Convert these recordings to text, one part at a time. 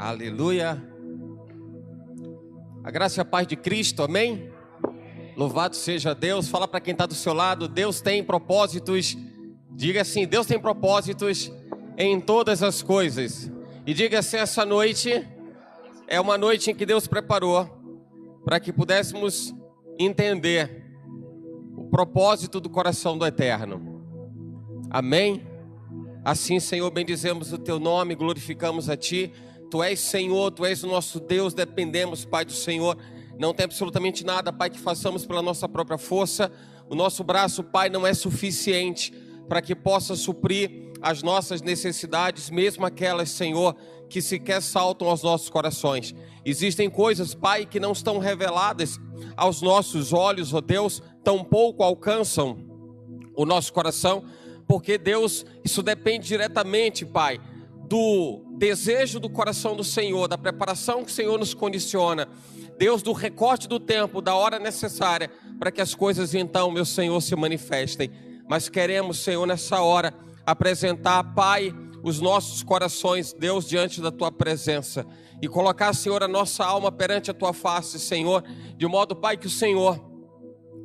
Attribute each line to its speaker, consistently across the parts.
Speaker 1: Aleluia. A graça e a paz de Cristo, amém? Louvado seja Deus. Fala para quem está do seu lado, Deus tem propósitos. Diga assim, Deus tem propósitos em todas as coisas. E diga assim, essa noite é uma noite em que Deus preparou para que pudéssemos entender o propósito do coração do Eterno. Amém? Assim, Senhor, bendizemos o Teu nome, glorificamos a Ti. Tu és Senhor, Tu és o nosso Deus, dependemos, Pai, do Senhor. Não tem absolutamente nada, Pai, que façamos pela nossa própria força. O nosso braço, Pai, não é suficiente para que possa suprir as nossas necessidades, mesmo aquelas, Senhor, que sequer saltam aos nossos corações. Existem coisas, Pai, que não estão reveladas aos nossos olhos, ó Deus, tampouco alcançam o nosso coração, porque, Deus, isso depende diretamente, Pai, do desejo do coração do Senhor, da preparação que o Senhor nos condiciona, Deus, do recorte do tempo, da hora necessária, para que as coisas então, meu Senhor, se manifestem. Mas queremos, Senhor, nessa hora, apresentar, Pai, os nossos corações, Deus, diante da Tua presença, e colocar, Senhor, a nossa alma perante a Tua face, Senhor, de modo, Pai, que o Senhor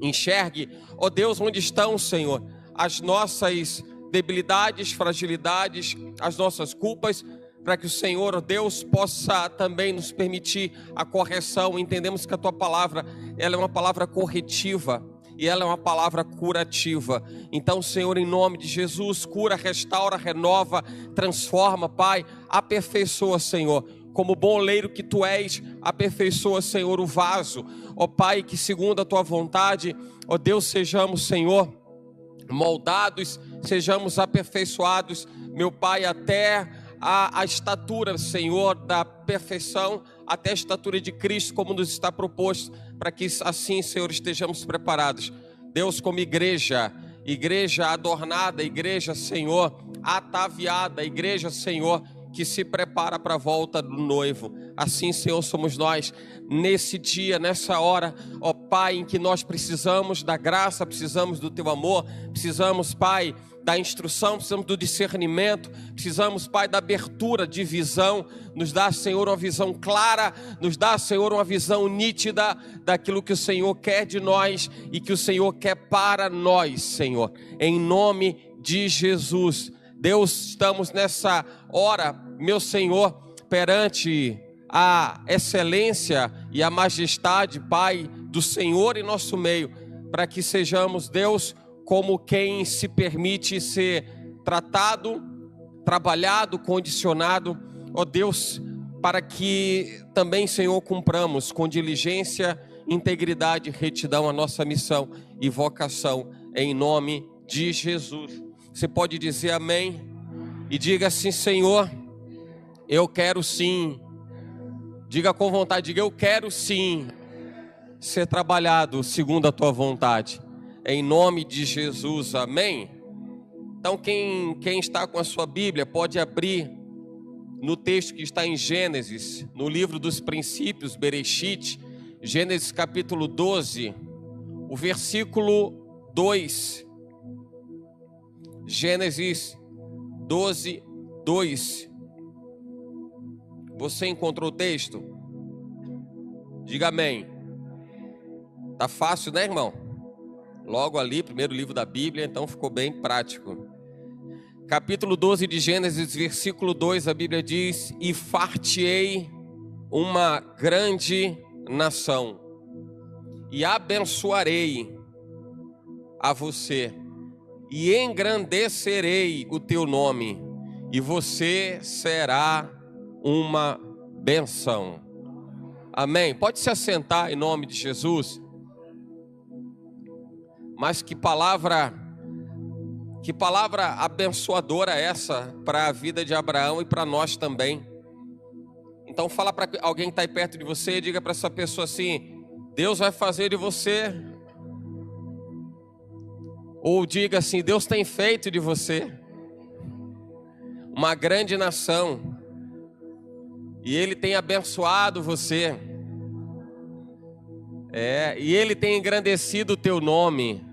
Speaker 1: enxergue, ó Deus, onde estão, Senhor, as nossas debilidades, fragilidades, as nossas culpas, para que o Senhor, ó Deus, possa também nos permitir a correção. Entendemos que a Tua palavra, ela é uma palavra corretiva e ela é uma palavra curativa. Então, Senhor, em nome de Jesus, cura, restaura, renova, transforma, Pai, aperfeiçoa, Senhor. Como bom oleiro que Tu és, aperfeiçoa, Senhor, o vaso. Ó Pai, que segundo a Tua vontade, ó Deus, sejamos, Senhor, moldados, sejamos aperfeiçoados, meu Pai, até a estatura, Senhor, da perfeição, até a estatura de Cristo, como nos está proposto, para que assim, Senhor, estejamos preparados. Deus, como igreja adornada, igreja, Senhor, ataviada, igreja, Senhor, que se prepara para a volta do noivo. Assim, Senhor, somos nós, nesse dia, nessa hora, ó Pai, em que nós precisamos da graça, precisamos do Teu amor, precisamos, Pai, da instrução, precisamos do discernimento, precisamos, Pai, da abertura de visão. Nos dá, Senhor, uma visão clara, nos dá, Senhor, uma visão nítida daquilo que o Senhor quer de nós e que o Senhor quer para nós, Senhor, em nome de Jesus. Deus, estamos nessa hora, meu Senhor, perante a excelência e a majestade, Pai, do Senhor em nosso meio, para que sejamos, Deus, como quem se permite ser tratado, trabalhado, condicionado, ó Deus, para que também, Senhor, cumpramos com diligência, integridade e retidão a nossa missão e vocação, em nome de Jesus. Você pode dizer amém? E diga assim, Senhor, eu quero sim. Diga com vontade, diga eu quero sim ser trabalhado segundo a Tua vontade. Em nome de Jesus, amém? Então quem está com a sua Bíblia pode abrir no texto que está em Gênesis, no livro dos princípios, Bereshit, Gênesis capítulo 12, o versículo 2. Gênesis 12, 2. Você encontrou o texto? Diga amém. Tá fácil, né, irmão? Logo ali, primeiro livro da Bíblia, então ficou bem prático. Capítulo 12 de Gênesis, versículo 2, a Bíblia diz: e far-te-ei uma grande nação, e abençoarei a você, e engrandecerei o teu nome, e você será uma bênção. Amém? Pode se assentar em nome de Jesus. Mas que palavra abençoadora é essa para a vida de Abraão e para nós também. Então fala para alguém que está aí perto de você, diga para essa pessoa assim: Deus vai fazer de você. Ou diga assim: Deus tem feito de você uma grande nação, e Ele tem abençoado você. E Ele tem engrandecido o teu nome.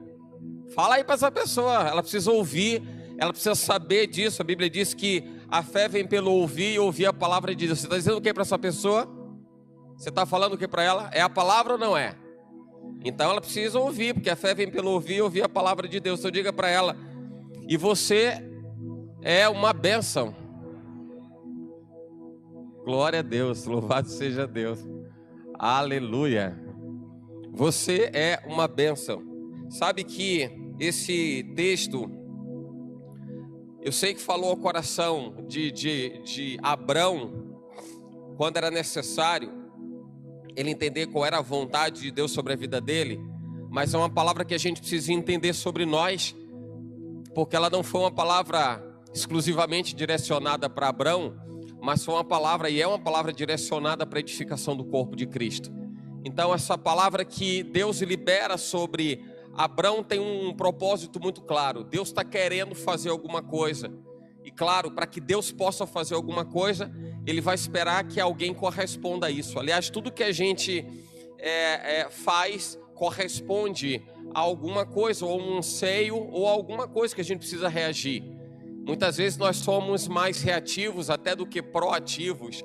Speaker 1: Fala aí para essa pessoa, ela precisa ouvir, ela precisa saber disso. A Bíblia diz que A fé vem pelo ouvir e ouvir a palavra de Deus. Você está dizendo o que para essa pessoa? Você está falando o que para ela? É a palavra ou não é? Então ela precisa ouvir, porque a fé vem pelo ouvir e ouvir a palavra de Deus. Então diga para ela: e você é uma bênção. Glória a Deus, louvado seja Deus. Aleluia. Você é uma bênção. Sabe que esse texto, eu sei que falou ao coração de Abrão, quando era necessário ele entender qual era a vontade de Deus sobre a vida dele, mas é uma palavra que a gente precisa entender sobre nós, porque ela não foi uma palavra exclusivamente direcionada para Abrão, mas foi uma palavra, e é uma palavra direcionada para a edificação do corpo de Cristo. Então essa palavra que Deus libera sobre Abrão tem um propósito muito claro. Deus está querendo fazer alguma coisa, e claro, para que Deus possa fazer alguma coisa, Ele vai esperar que alguém corresponda a isso. Aliás, tudo que a gente faz corresponde a alguma coisa, ou um anseio, ou alguma coisa que a gente precisa reagir. Muitas vezes nós somos mais reativos até do que proativos.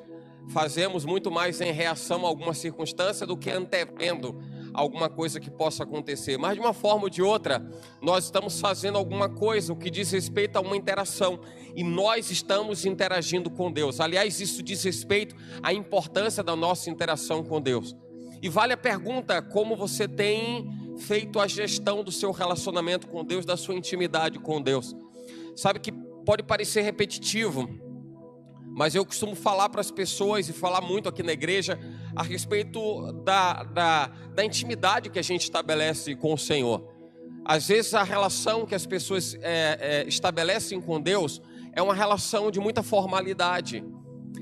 Speaker 1: Fazemos muito mais em reação a alguma circunstância do que antevendo alguma coisa que possa acontecer. Mas de uma forma ou de outra, nós estamos fazendo alguma coisa, o que diz respeito a uma interação. E nós estamos interagindo com Deus. Aliás, isso diz respeito à importância da nossa interação com Deus. E vale a pergunta: como você tem feito a gestão do seu relacionamento com Deus, da sua intimidade com Deus? Sabe que pode parecer repetitivo, mas eu costumo falar para as pessoas, e falar muito aqui na igreja, a respeito da intimidade que a gente estabelece com o Senhor. Às vezes a relação que as pessoas estabelecem com Deus é uma relação de muita formalidade,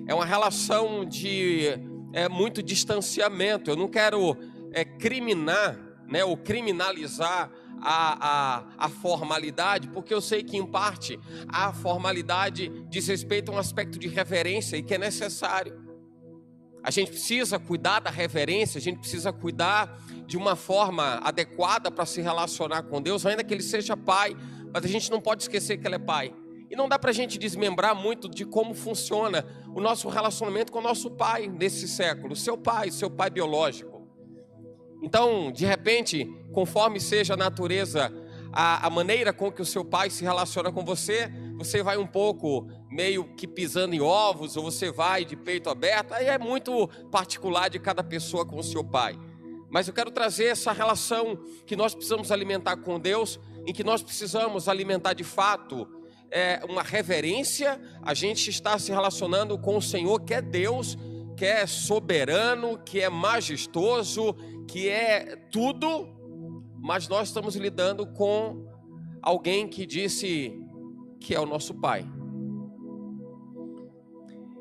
Speaker 1: é uma relação de muito distanciamento. Eu não quero criminar, né, ou criminalizar a formalidade, porque eu sei que em parte a formalidade diz respeito a um aspecto de reverência, e que é necessário. A gente precisa cuidar da reverência, a gente precisa cuidar de uma forma adequada para se relacionar com Deus, ainda que Ele seja Pai, mas a gente não pode esquecer que Ele é Pai. E não dá para a gente desmembrar muito de como funciona o nosso relacionamento com o nosso Pai nesse século, seu Pai biológico. Então, de repente, conforme seja a natureza, a maneira com que o seu pai se relaciona com você, você vai um pouco meio que pisando em ovos, ou você vai de peito aberto. Aí é muito particular de cada pessoa com o seu pai. Mas eu quero trazer essa relação que nós precisamos alimentar com Deus, em que nós precisamos alimentar de fato uma reverência. A gente está se relacionando com o Senhor, que é Deus, que é soberano, que é majestoso, que é tudo, mas nós estamos lidando com alguém que disse que é o nosso Pai.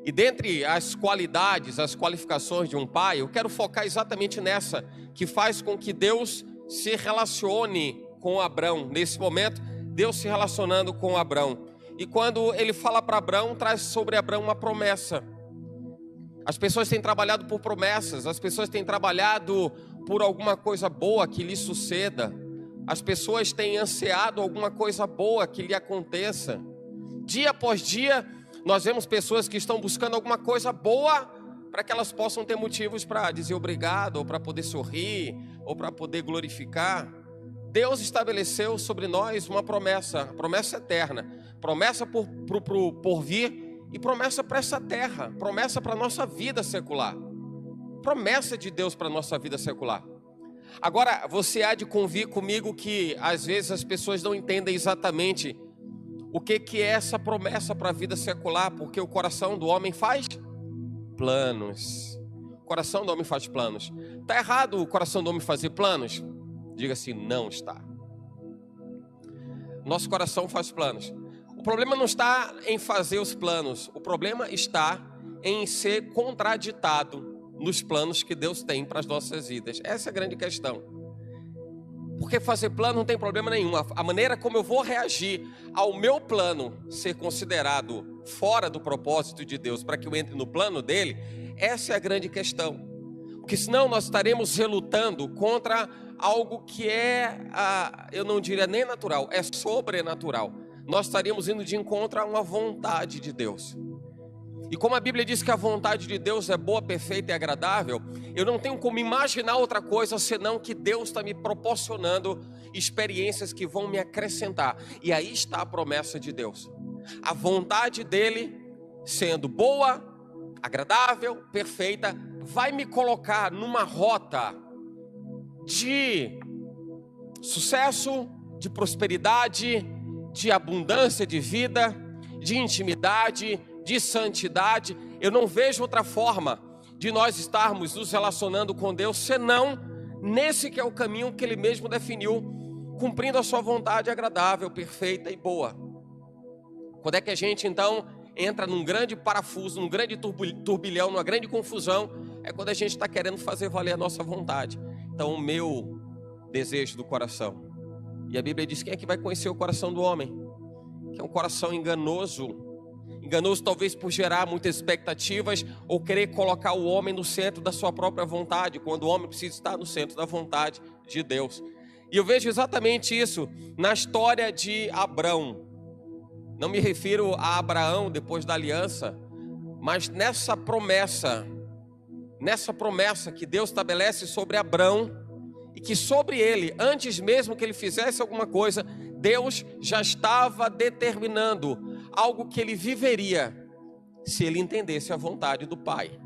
Speaker 1: E dentre as qualidades, as qualificações de um pai, eu quero focar exatamente nessa, que faz com que Deus se relacione com Abrão. Nesse momento, Deus se relacionando com Abrão. E quando Ele fala para Abrão, traz sobre Abrão uma promessa. As pessoas têm trabalhado por promessas, as pessoas têm trabalhado por alguma coisa boa que lhe suceda. As pessoas têm ansiado alguma coisa boa que lhe aconteça. Dia após dia, nós vemos pessoas que estão buscando alguma coisa boa para que elas possam ter motivos para dizer obrigado, ou para poder sorrir, ou para poder glorificar. Deus estabeleceu sobre nós uma promessa, promessa eterna, promessa por vir, e promessa para essa terra, promessa para a nossa vida secular. Promessa de Deus para a nossa vida secular. Agora, você há de convir comigo que às vezes as pessoas não entendem exatamente o que é essa promessa para a vida secular, porque o coração do homem faz planos. O coração do homem faz planos. Está errado o coração do homem fazer planos? Diga assim: não está. Nosso coração faz planos. O problema não está em fazer os planos, o problema está em ser contraditado nos planos que Deus tem para as nossas vidas. Essa é a grande questão. Porque fazer plano não tem problema nenhum. A maneira como eu vou reagir ao meu plano ser considerado fora do propósito de Deus, para que eu entre no plano dele, essa é a grande questão. Porque senão nós estaremos relutando contra algo que eu não diria nem natural, é sobrenatural. nós estaríamos indo de encontro a uma vontade de Deus. E como a Bíblia diz que a vontade de Deus é boa, perfeita e agradável, eu não tenho como imaginar outra coisa senão que Deus está me proporcionando experiências que vão me acrescentar. E aí está a promessa de Deus. A vontade dele, sendo boa, agradável, perfeita, vai me colocar numa rota de sucesso, de prosperidade, de abundância de vida, de intimidade, de santidade. Eu não vejo outra forma de nós estarmos nos relacionando com Deus senão nesse que é o caminho que Ele mesmo definiu, cumprindo a sua vontade agradável, perfeita e boa. Quando é que a gente então entra num grande parafuso, num grande turbilhão, numa grande confusão? É quando a gente está querendo fazer valer a nossa vontade. Então o meu desejo do coração, e a Bíblia diz: quem é que vai conhecer o coração do homem? Que é um coração enganoso talvez por gerar muitas expectativas ou querer colocar o homem no centro da sua própria vontade, quando o homem precisa estar no centro da vontade de Deus. E eu vejo exatamente isso na história de Abrão. Não me refiro a Abraão depois da aliança, mas nessa promessa que Deus estabelece sobre Abrão, e que sobre ele, antes mesmo que ele fizesse alguma coisa, Deus já estava determinando algo que ele viveria se ele entendesse a vontade do Pai.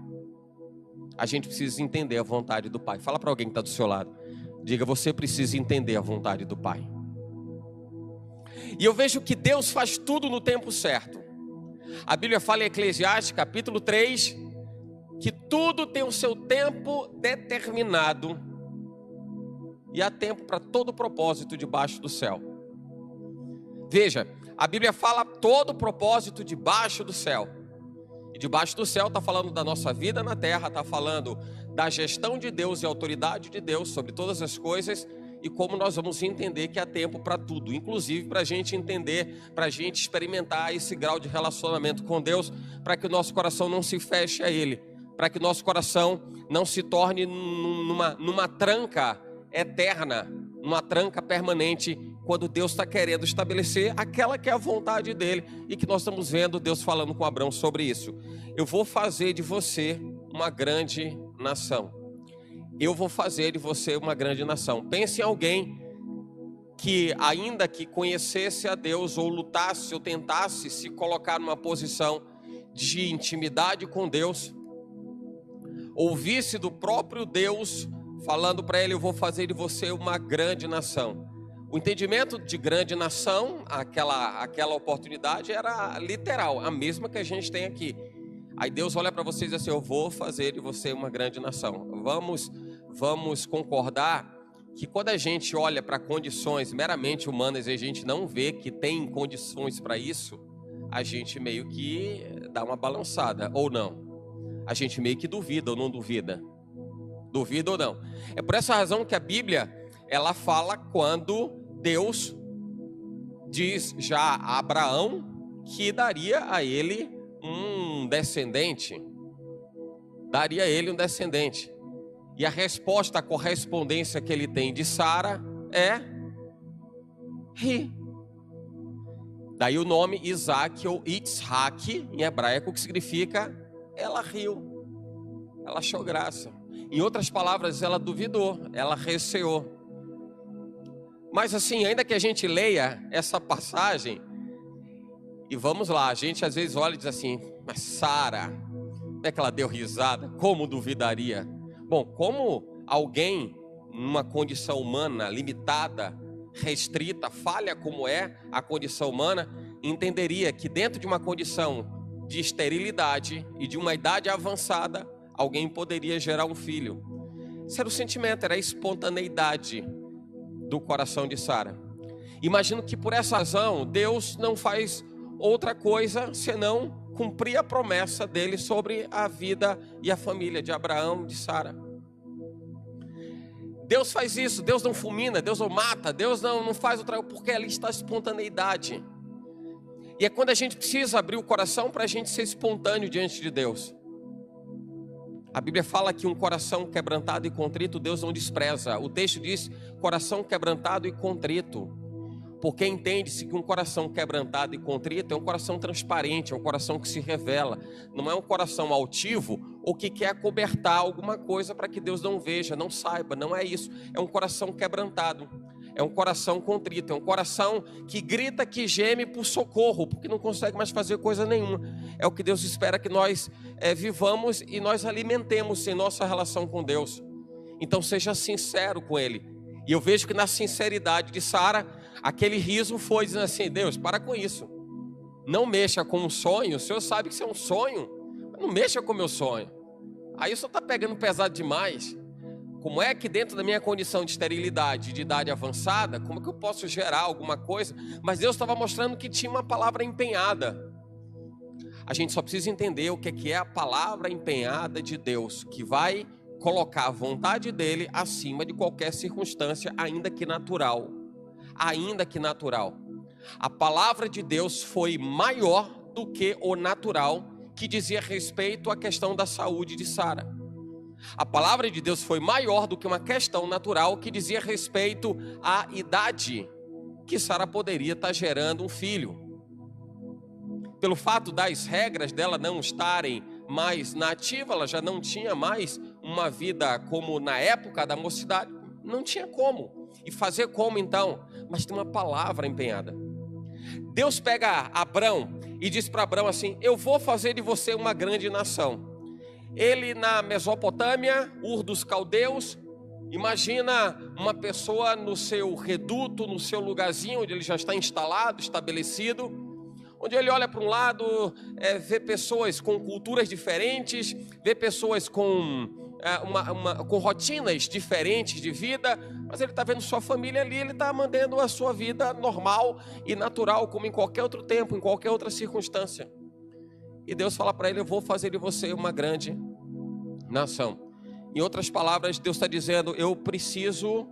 Speaker 1: A gente precisa entender a vontade do Pai. Fala para alguém que está do seu lado. Diga: você precisa entender a vontade do Pai. E eu vejo que Deus faz tudo no tempo certo. A Bíblia fala em Eclesiastes capítulo 3, que tudo tem o seu tempo determinado, e há tempo para todo propósito debaixo do céu. Veja, a Bíblia fala todo propósito debaixo do céu. E debaixo do céu está falando da nossa vida na terra, está falando da gestão de Deus e autoridade de Deus sobre todas as coisas, e como nós vamos entender que há tempo para tudo, inclusive para a gente entender, para a gente experimentar esse grau de relacionamento com Deus, para que o nosso coração não se feche a Ele, para que o nosso coração não se torne numa tranca eterna, numa tranca permanente, quando Deus está querendo estabelecer aquela que é a vontade dele, e que nós estamos vendo Deus falando com Abraão sobre isso. Eu vou fazer de você uma grande nação. Eu vou fazer de você uma grande nação. Pense em alguém que, ainda que conhecesse a Deus, ou lutasse, ou tentasse se colocar numa posição de intimidade com Deus, ouvisse do próprio Deus falando para ele: eu vou fazer de você uma grande nação. O entendimento de grande nação, aquela oportunidade era literal, a mesma que a gente tem aqui. Aí Deus olha para vocês e diz assim: eu vou fazer de você uma grande nação. Vamos concordar que quando a gente olha para condições meramente humanas e a gente não vê que tem condições para isso, a gente meio que dá uma balançada, ou não? A gente meio que duvida ou não duvida? Duvida ou não? É por essa razão que a Bíblia, ela fala quando Deus diz já a Abraão que daria a ele um descendente. Daria a ele um descendente. E a resposta, a correspondência que ele tem de Sara é ri. Daí o nome Isaac ou Yitzhak em hebraico, que significa ela riu, ela achou graça. Em outras palavras, ela duvidou, ela receou. Mas assim, ainda que a gente leia essa passagem, e vamos lá, a gente às vezes olha e diz assim: mas Sara, como é que ela deu risada? Como duvidaria? Bom, como alguém numa condição humana limitada, restrita, falha como é a condição humana, entenderia que dentro de uma condição de esterilidade e de uma idade avançada, alguém poderia gerar um filho. Esse era o sentimento, era a espontaneidade do coração de Sara. Imagino que por essa razão Deus não faz outra coisa senão cumprir a promessa dele sobre a vida e a família de Abraão, de Sara. Deus faz isso, Deus não fulmina, Deus não mata, Deus não faz outra coisa, porque ali está a espontaneidade. E é quando a gente precisa abrir o coração para a gente ser espontâneo diante de Deus. A Bíblia fala que um coração quebrantado e contrito Deus não despreza. O texto diz coração quebrantado e contrito. Porque entende-se que um coração quebrantado e contrito é um coração transparente, é um coração que se revela. Não é um coração altivo ou que quer acobertar alguma coisa para que Deus não veja, não saiba. Não é isso. É um coração quebrantado. É um coração contrito. É um coração que grita, que geme por socorro, porque não consegue mais fazer coisa nenhuma. É o que Deus espera que nós vivamos e nós alimentemos em nossa relação com Deus. Então seja sincero com Ele. E eu vejo que na sinceridade de Sara, aquele riso foi dizendo assim: Deus, para com isso. Não mexa com um sonho. O Senhor sabe que isso é um sonho. Não mexa com o meu sonho. Aí o Senhor está pegando pesado demais. Como é que dentro da minha condição de esterilidade, de idade avançada, como é que eu posso gerar alguma coisa? Mas Deus estava mostrando que tinha uma palavra empenhada. A gente só precisa entender o que é a palavra empenhada de Deus, que vai colocar a vontade dele acima de qualquer circunstância, ainda que natural. Ainda que natural. A palavra de Deus foi maior do que o natural, que dizia respeito à questão da saúde de Sara. A palavra de Deus foi maior do que uma questão natural que dizia respeito à idade que Sara poderia estar gerando um filho. Pelo fato das regras dela não estarem mais na ativa, ela já não tinha mais uma vida como na época da mocidade. Não tinha como. E fazer como então? Mas tem uma palavra empenhada. Deus pega Abrão e diz para Abrão assim: eu vou fazer de você uma grande nação. Ele na Mesopotâmia, Ur dos Caldeus, imagina uma pessoa no seu reduto, no seu lugarzinho onde ele já está instalado, estabelecido, onde ele olha para um lado, vê pessoas com culturas diferentes, vê pessoas com rotinas diferentes de vida, mas ele está vendo sua família ali, ele está mantendo a sua vida normal e natural, como em qualquer outro tempo, em qualquer outra circunstância. E Deus fala para ele: eu vou fazer de você uma grande nação. Em outras palavras, Deus está dizendo: eu preciso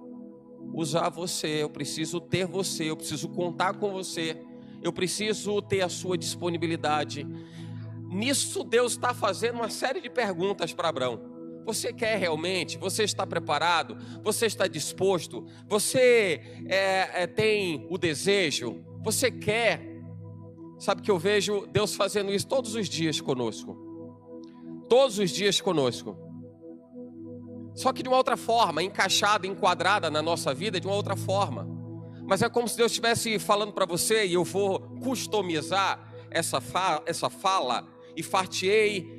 Speaker 1: usar você, eu preciso ter você, eu preciso contar com você, eu preciso ter a sua disponibilidade. Nisso Deus está fazendo uma série de perguntas para Abrão. Você quer realmente? Você está preparado? Você está disposto? Você tem o desejo? Você quer? Sabe que eu vejo Deus fazendo isso todos os dias conosco. Todos os dias conosco. Só que de uma outra forma, encaixada, enquadrada na nossa vida de uma outra forma. Mas é como se Deus estivesse falando para você, e eu vou customizar essa fala, e far-te-ei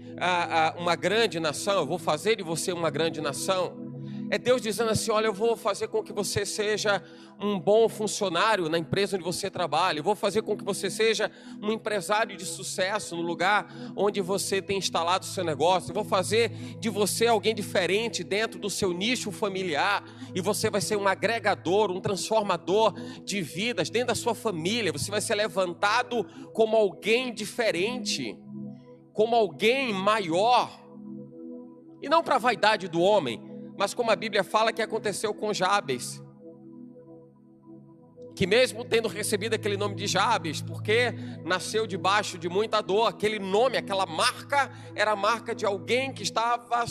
Speaker 1: uma grande nação, eu vou fazer de você uma grande nação. É Deus dizendo assim: olha, eu vou fazer com que você seja um bom funcionário na empresa onde você trabalha. Eu vou fazer com que você seja um empresário de sucesso no lugar onde você tem instalado o seu negócio. Eu vou fazer de você alguém diferente dentro do seu nicho familiar. E você vai ser um agregador, um transformador de vidas dentro da sua família. Você vai ser levantado como alguém diferente, como alguém maior. E não para a vaidade do homem, mas como a Bíblia fala que aconteceu com Jabes, que mesmo tendo recebido aquele nome de Jabes, porque nasceu debaixo de muita dor, aquele nome, aquela marca, era a marca de alguém que estava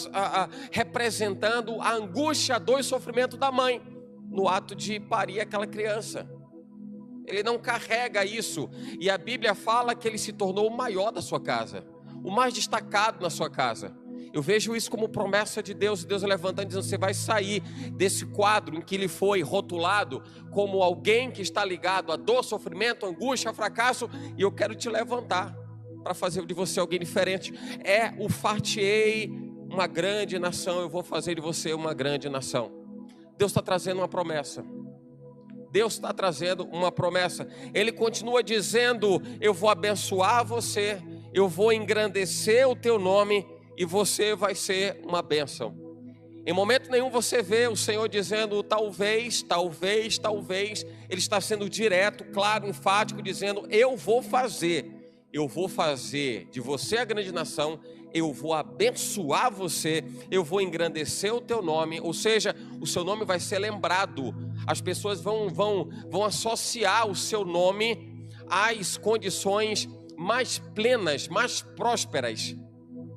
Speaker 1: representando a angústia, a dor e sofrimento da mãe, no ato de parir aquela criança. Ele não carrega isso, e a Bíblia fala que ele se tornou o maior da sua casa, o mais destacado na sua casa. Eu vejo isso como promessa de Deus, Deus levantando, dizendo: você vai sair desse quadro em que ele foi rotulado como alguém que está ligado a dor, sofrimento, angústia, fracasso, e eu quero te levantar para fazer de você alguém diferente. É o far-te-ei uma grande nação, eu vou fazer de você uma grande nação. Deus está trazendo uma promessa. Deus está trazendo uma promessa. Ele continua dizendo: eu vou abençoar você, eu vou engrandecer o teu nome, e você vai ser uma bênção. Em momento nenhum você vê o Senhor dizendo talvez, talvez, talvez. Ele está sendo direto, claro, enfático, dizendo: eu vou fazer de você a grande nação, eu vou abençoar você, eu vou engrandecer o teu nome, ou seja, o seu nome vai ser lembrado. As pessoas vão associar o seu nome às condições mais plenas, mais prósperas,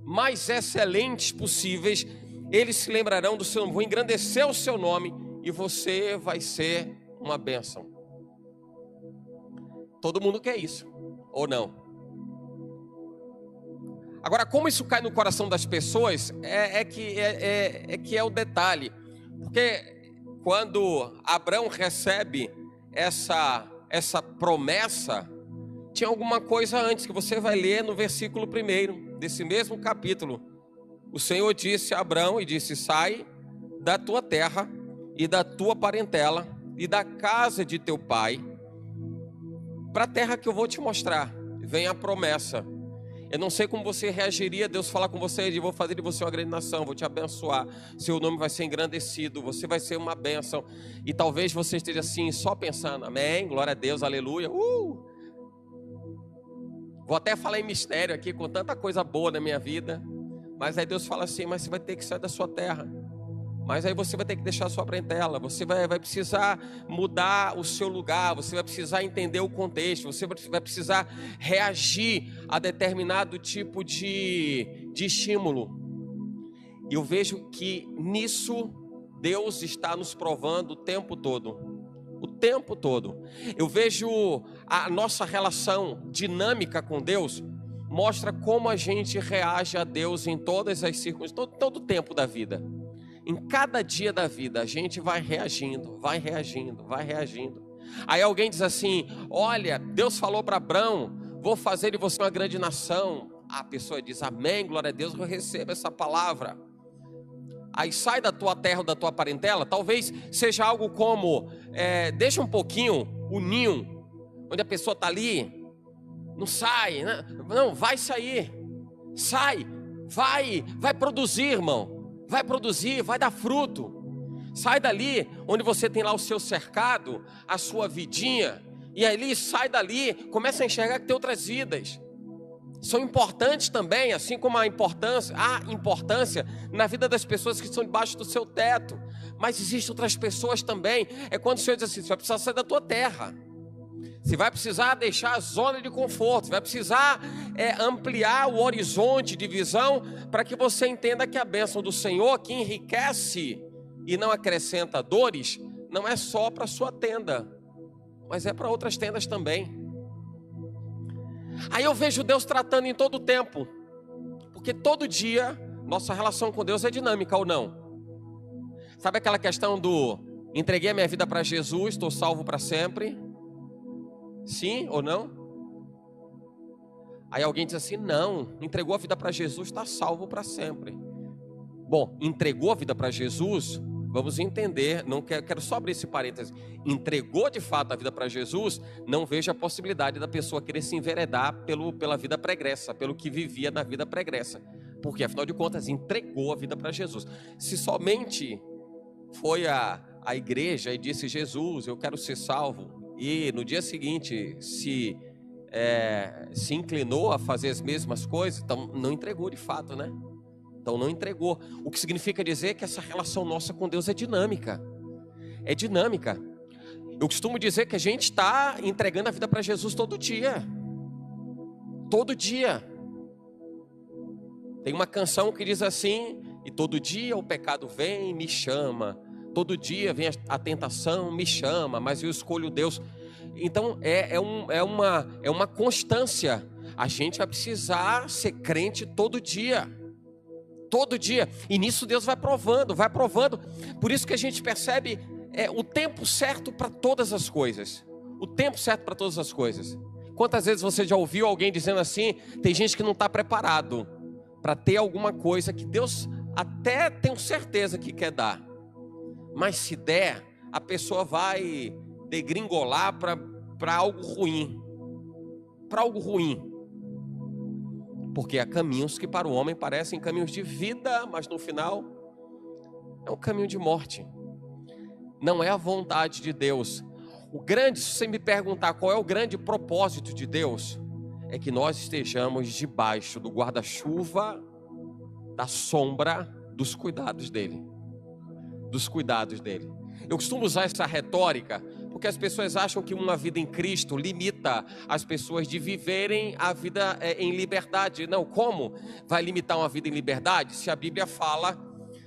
Speaker 1: mais excelentes possíveis. Eles se lembrarão do seu nome, vão engrandecer o seu nome, e você vai ser uma bênção. Todo mundo quer isso, ou não? Agora, como isso cai no coração das pessoas, que é o detalhe. Porque quando Abraão recebe essa promessa, tinha alguma coisa antes, que você vai ler no versículo 1 desse mesmo capítulo. O Senhor disse a Abraão e disse: sai da tua terra e da tua parentela e da casa de teu pai, para a terra que eu vou te mostrar. Vem a promessa. Eu não sei como você reagiria, Deus falar com você: eu vou fazer de você uma grande nação, vou te abençoar, seu nome vai ser engrandecido, você vai ser uma bênção. E talvez você esteja assim, só pensando: amém, glória a Deus, aleluia. Vou até falar em mistério aqui, com tanta coisa boa na minha vida. Mas aí Deus fala assim: mas você vai ter que sair da sua terra. Mas aí você vai ter que deixar a sua parentela, você vai precisar mudar o seu lugar, você vai precisar entender o contexto, você vai precisar reagir a determinado tipo de estímulo. E eu vejo que nisso Deus está nos provando o tempo todo. O tempo todo. Eu vejo a nossa relação dinâmica com Deus, mostra como a gente reage a Deus em todas as circunstâncias, todo o tempo da vida. Em cada dia da vida, a gente vai reagindo, vai reagindo, vai reagindo. Aí alguém diz assim: olha, Deus falou para Abraão: vou fazer de você uma grande nação. A pessoa diz: amém, glória a Deus, eu recebo essa palavra. Aí sai da tua terra ou da tua parentela. Talvez seja algo como: deixa um pouquinho o ninho, onde a pessoa está ali. Não sai, né? Não, vai sair. Sai, vai produzir, irmão. Vai produzir, vai dar fruto. Sai dali, onde você tem lá o seu cercado, a sua vidinha, e ali sai dali, começa a enxergar que tem outras vidas. São importantes também, assim como há importância na vida das pessoas que estão debaixo do seu teto. Mas existem outras pessoas também. É quando o Senhor diz assim: você vai precisar sair da tua terra. Você vai precisar deixar a zona de conforto, você vai precisar ampliar o horizonte de visão, para que você entenda que a bênção do Senhor, que enriquece e não acrescenta dores, não é só para a sua tenda, mas é para outras tendas também. Aí eu vejo Deus tratando em todo o tempo, porque todo dia nossa relação com Deus é dinâmica ou não? Sabe aquela questão do: entreguei a minha vida para Jesus, estou salvo para sempre? Sim ou não? Aí alguém diz assim: não, entregou a vida para Jesus, está salvo para sempre. Bom, entregou a vida para Jesus, vamos entender, não quero só abrir esse parênteses. Entregou de fato a vida para Jesus, não vejo a possibilidade da pessoa querer se enveredar pela vida pregressa, pelo que vivia na vida pregressa. Porque afinal de contas, entregou a vida para Jesus. Se somente foi à igreja e disse: Jesus, eu quero ser salvo, e no dia seguinte se inclinou a fazer as mesmas coisas, então não entregou de fato, né? Então não entregou. O que significa dizer que essa relação nossa com Deus é dinâmica. É dinâmica. Eu costumo dizer que a gente está entregando a vida para Jesus todo dia. Todo dia. Tem uma canção que diz assim: e todo dia o pecado vem e me chama. Todo dia vem a tentação, me chama, mas eu escolho Deus. Então é uma constância. A gente vai precisar ser crente todo dia. Todo dia. E nisso Deus vai provando, vai provando. Por isso que a gente percebe o tempo certo para todas as coisas. O tempo certo para todas as coisas. Quantas vezes você já ouviu alguém dizendo assim: tem gente que não está preparado para ter alguma coisa que Deus até tenho certeza que quer dar, mas se der, a pessoa vai degringolar para algo ruim. Para algo ruim. Porque há caminhos que para o homem parecem caminhos de vida, mas no final é um caminho de morte. Não é a vontade de Deus. Se você me perguntar qual é o grande propósito de Deus, é que nós estejamos debaixo do guarda-chuva, da sombra dos cuidados dele. Dos cuidados dele. Eu costumo usar essa retórica porque as pessoas acham que uma vida em Cristo limita as pessoas de viverem a vida em liberdade. Não, como vai limitar uma vida em liberdade se a Bíblia fala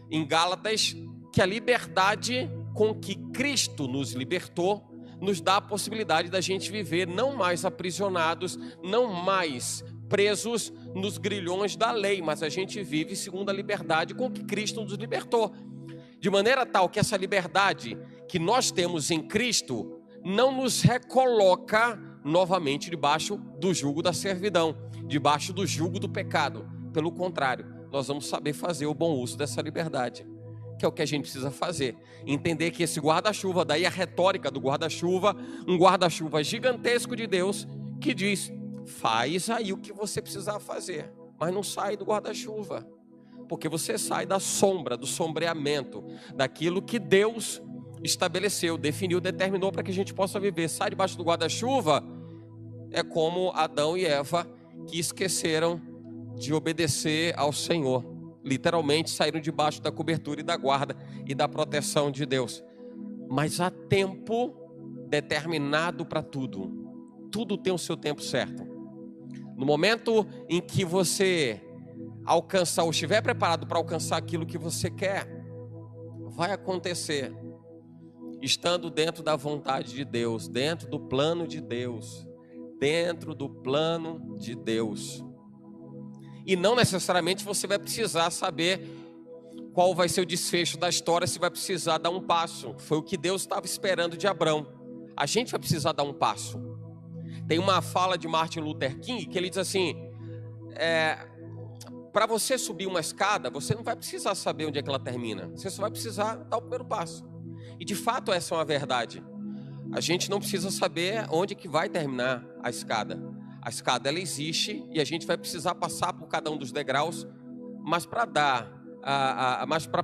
Speaker 1: em Gálatas que a liberdade com que Cristo nos libertou nos dá a possibilidade da gente viver não mais aprisionados, não mais presos nos grilhões da lei, mas a gente vive segundo a liberdade com que Cristo nos libertou. De maneira tal que essa liberdade que nós temos em Cristo não nos recoloca novamente debaixo do jugo da servidão, debaixo do jugo do pecado. Pelo contrário, nós vamos saber fazer o bom uso dessa liberdade, que é o que a gente precisa fazer. Entender que esse guarda-chuva, daí a retórica do guarda-chuva, um guarda-chuva gigantesco de Deus, que diz: faz aí o que você precisar fazer, mas não sai do guarda-chuva, porque você sai da sombra, do sombreamento, daquilo que Deus estabeleceu, definiu, determinou para que a gente possa viver. Sai debaixo do guarda-chuva é como Adão e Eva, que esqueceram de obedecer ao Senhor. Literalmente saíram debaixo da cobertura e da guarda e da proteção de Deus. Mas há tempo determinado para tudo. Tudo tem o seu tempo certo. No momento em que você alcançar ou estiver preparado para alcançar aquilo que você quer, vai acontecer. Estando dentro da vontade de Deus, dentro do plano de Deus, dentro do plano de Deus. E não necessariamente você vai precisar saber qual vai ser o desfecho da história, se vai precisar dar um passo. Foi o que Deus estava esperando de Abrão. A gente vai precisar dar um passo. Tem uma fala de Martin Luther King que ele diz assim: para você subir uma escada, você não vai precisar saber onde é que ela termina. Você só vai precisar dar o primeiro passo. E de fato essa é uma verdade. A gente não precisa saber onde que vai terminar a escada. A escada ela existe e a gente vai precisar passar por cada um dos degraus, mas para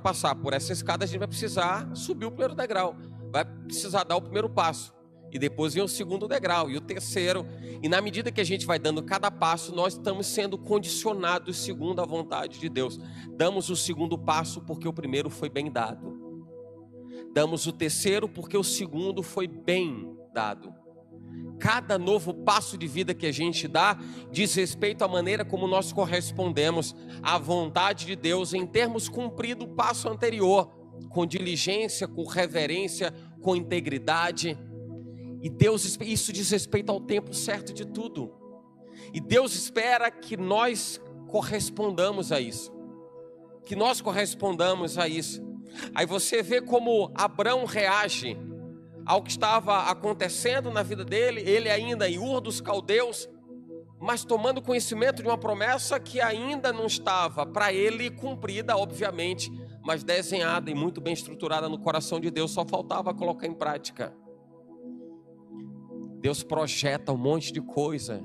Speaker 1: passar por essa escada a gente vai precisar subir o primeiro degrau, vai precisar dar o primeiro passo, e depois vem o segundo degrau e o terceiro, e na medida que a gente vai dando cada passo, nós estamos sendo condicionados segundo a vontade de Deus. Damos o segundo passo porque o primeiro foi bem dado, damos o terceiro porque o segundo foi bem dado. Cada novo passo de vida que a gente dá diz respeito à maneira como nós correspondemos à vontade de Deus em termos cumprido o passo anterior, com diligência, com reverência, com integridade. E Deus, isso diz respeito ao tempo certo de tudo. E Deus espera que nós correspondamos a isso. Que nós correspondamos a isso. Aí você vê como Abrão reage ao que estava acontecendo na vida dele, ele ainda em Ur dos Caldeus, mas tomando conhecimento de uma promessa que ainda não estava para ele cumprida, obviamente, mas desenhada e muito bem estruturada no coração de Deus, só faltava colocar em prática. Deus projeta um monte de coisa.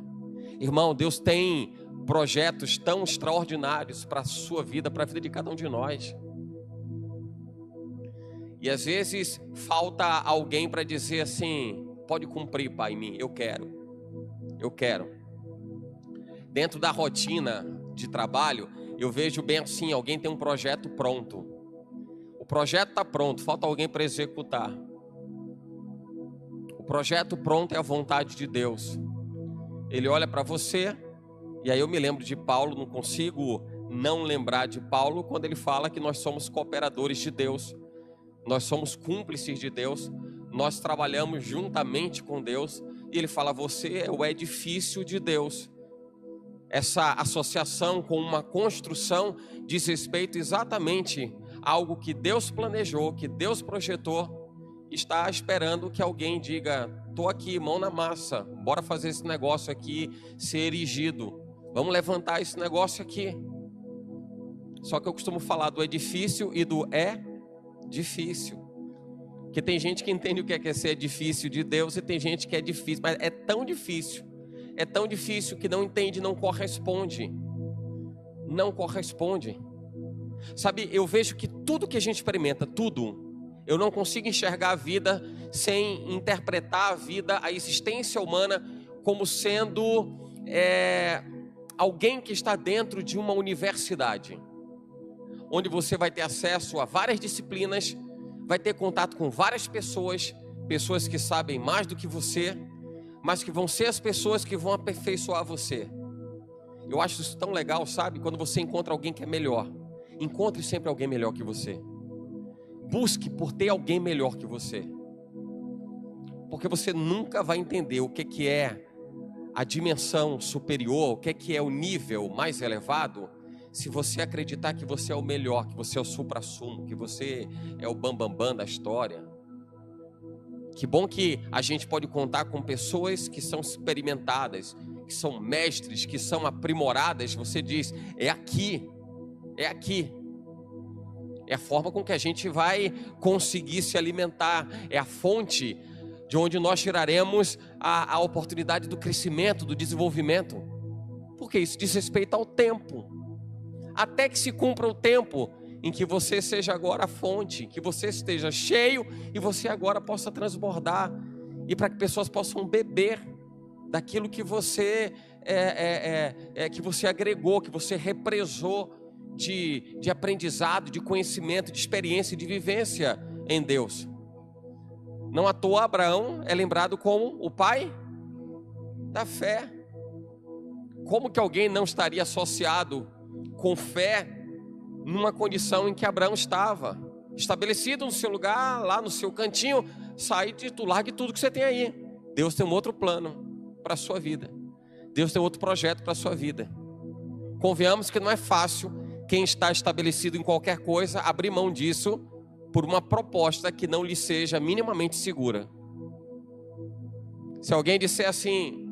Speaker 1: Irmão, Deus tem projetos tão extraordinários para a sua vida, para a vida de cada um de nós. E às vezes falta alguém para dizer assim: pode cumprir, Pai, em mim, eu quero. Dentro da rotina de trabalho, eu vejo bem assim: alguém tem um projeto pronto. O projeto está pronto, falta alguém para executar. O projeto pronto é a vontade de Deus. Ele olha para você, e aí eu me lembro de Paulo, não consigo não lembrar de Paulo, quando ele fala que nós somos cooperadores de Deus. Nós somos cúmplices de Deus, nós trabalhamos juntamente com Deus, e ele fala: você é o edifício de Deus. Essa associação com uma construção diz respeito exatamente a algo que Deus planejou, que Deus projetou, está esperando que alguém diga: estou aqui, mão na massa, bora fazer esse negócio aqui ser erigido, vamos levantar esse negócio aqui. Só que eu costumo falar do edifício e do difícil, porque tem gente que entende o que é ser difícil de Deus, e tem gente que é difícil, mas é tão difícil que não entende, não corresponde. Sabe, eu vejo que tudo que a gente experimenta, tudo, eu não consigo enxergar a vida sem interpretar a vida, a existência humana, como sendo alguém que está dentro de uma universidade, onde você vai ter acesso a várias disciplinas, vai ter contato com várias pessoas que sabem mais do que você, mas que vão ser as pessoas que vão aperfeiçoar você. Eu acho isso tão legal, sabe? Quando você encontra alguém que é melhor, encontre sempre alguém melhor que você. Busque por ter alguém melhor que você. Porque você nunca vai entender o que é a dimensão superior, o que é o nível mais elevado, se você acreditar que você é o melhor, que você é o suprassumo, que você é o bambambam da história. Que bom que a gente pode contar com pessoas que são experimentadas, que são mestres, que são aprimoradas. Você diz, é aqui, é aqui. É a forma com que a gente vai conseguir se alimentar, é a fonte de onde nós tiraremos a oportunidade do crescimento, do desenvolvimento. Porque isso diz respeito ao tempo. Até que se cumpra o tempo em que você seja agora a fonte, que você esteja cheio e você agora possa transbordar, e para que pessoas possam beber daquilo que você que você agregou, que você represou de aprendizado, de conhecimento, de experiência e de vivência em Deus. Não à toa Abraão é lembrado como o pai da fé. Como que alguém não estaria associado com fé numa condição em que Abraão estava, estabelecido no seu lugar, lá no seu cantinho? Sai de tu, largue tudo que você tem aí. Deus tem um outro plano para a sua vida. Deus tem outro projeto para a sua vida. Convenhamos que não é fácil quem está estabelecido em qualquer coisa abrir mão disso por uma proposta que não lhe seja minimamente segura. Se alguém disser assim,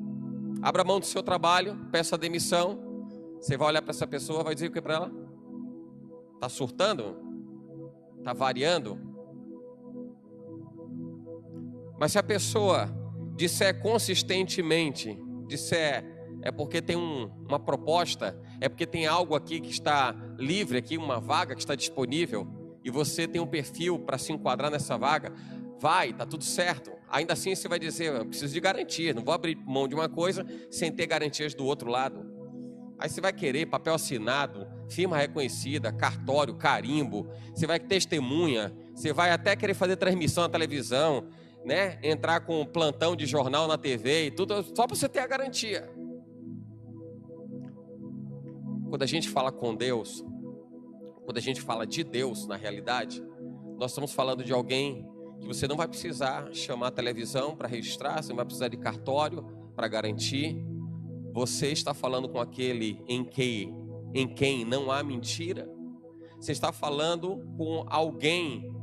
Speaker 1: abra mão do seu trabalho, peça demissão, você vai olhar para essa pessoa, vai dizer o que para ela? Está surtando? Está variando? Mas se a pessoa disser consistentemente, disser, é porque tem uma proposta, é porque tem algo aqui que está livre, aqui uma vaga que está disponível, e você tem um perfil para se enquadrar nessa vaga, vai, está tudo certo. Ainda assim você vai dizer, eu preciso de garantia, não vou abrir mão de uma coisa sem ter garantias do outro lado. Aí você vai querer papel assinado, firma reconhecida, cartório, carimbo, você vai testemunha, você vai até querer fazer transmissão na televisão, né? Entrar com plantão de jornal na TV e tudo, só para você ter a garantia. Quando a gente fala com Deus, quando a gente fala de Deus na realidade, nós estamos falando de alguém que você não vai precisar chamar a televisão para registrar, você não vai precisar de cartório para garantir. Você está falando com aquele em quem não há mentira. Você está falando com alguém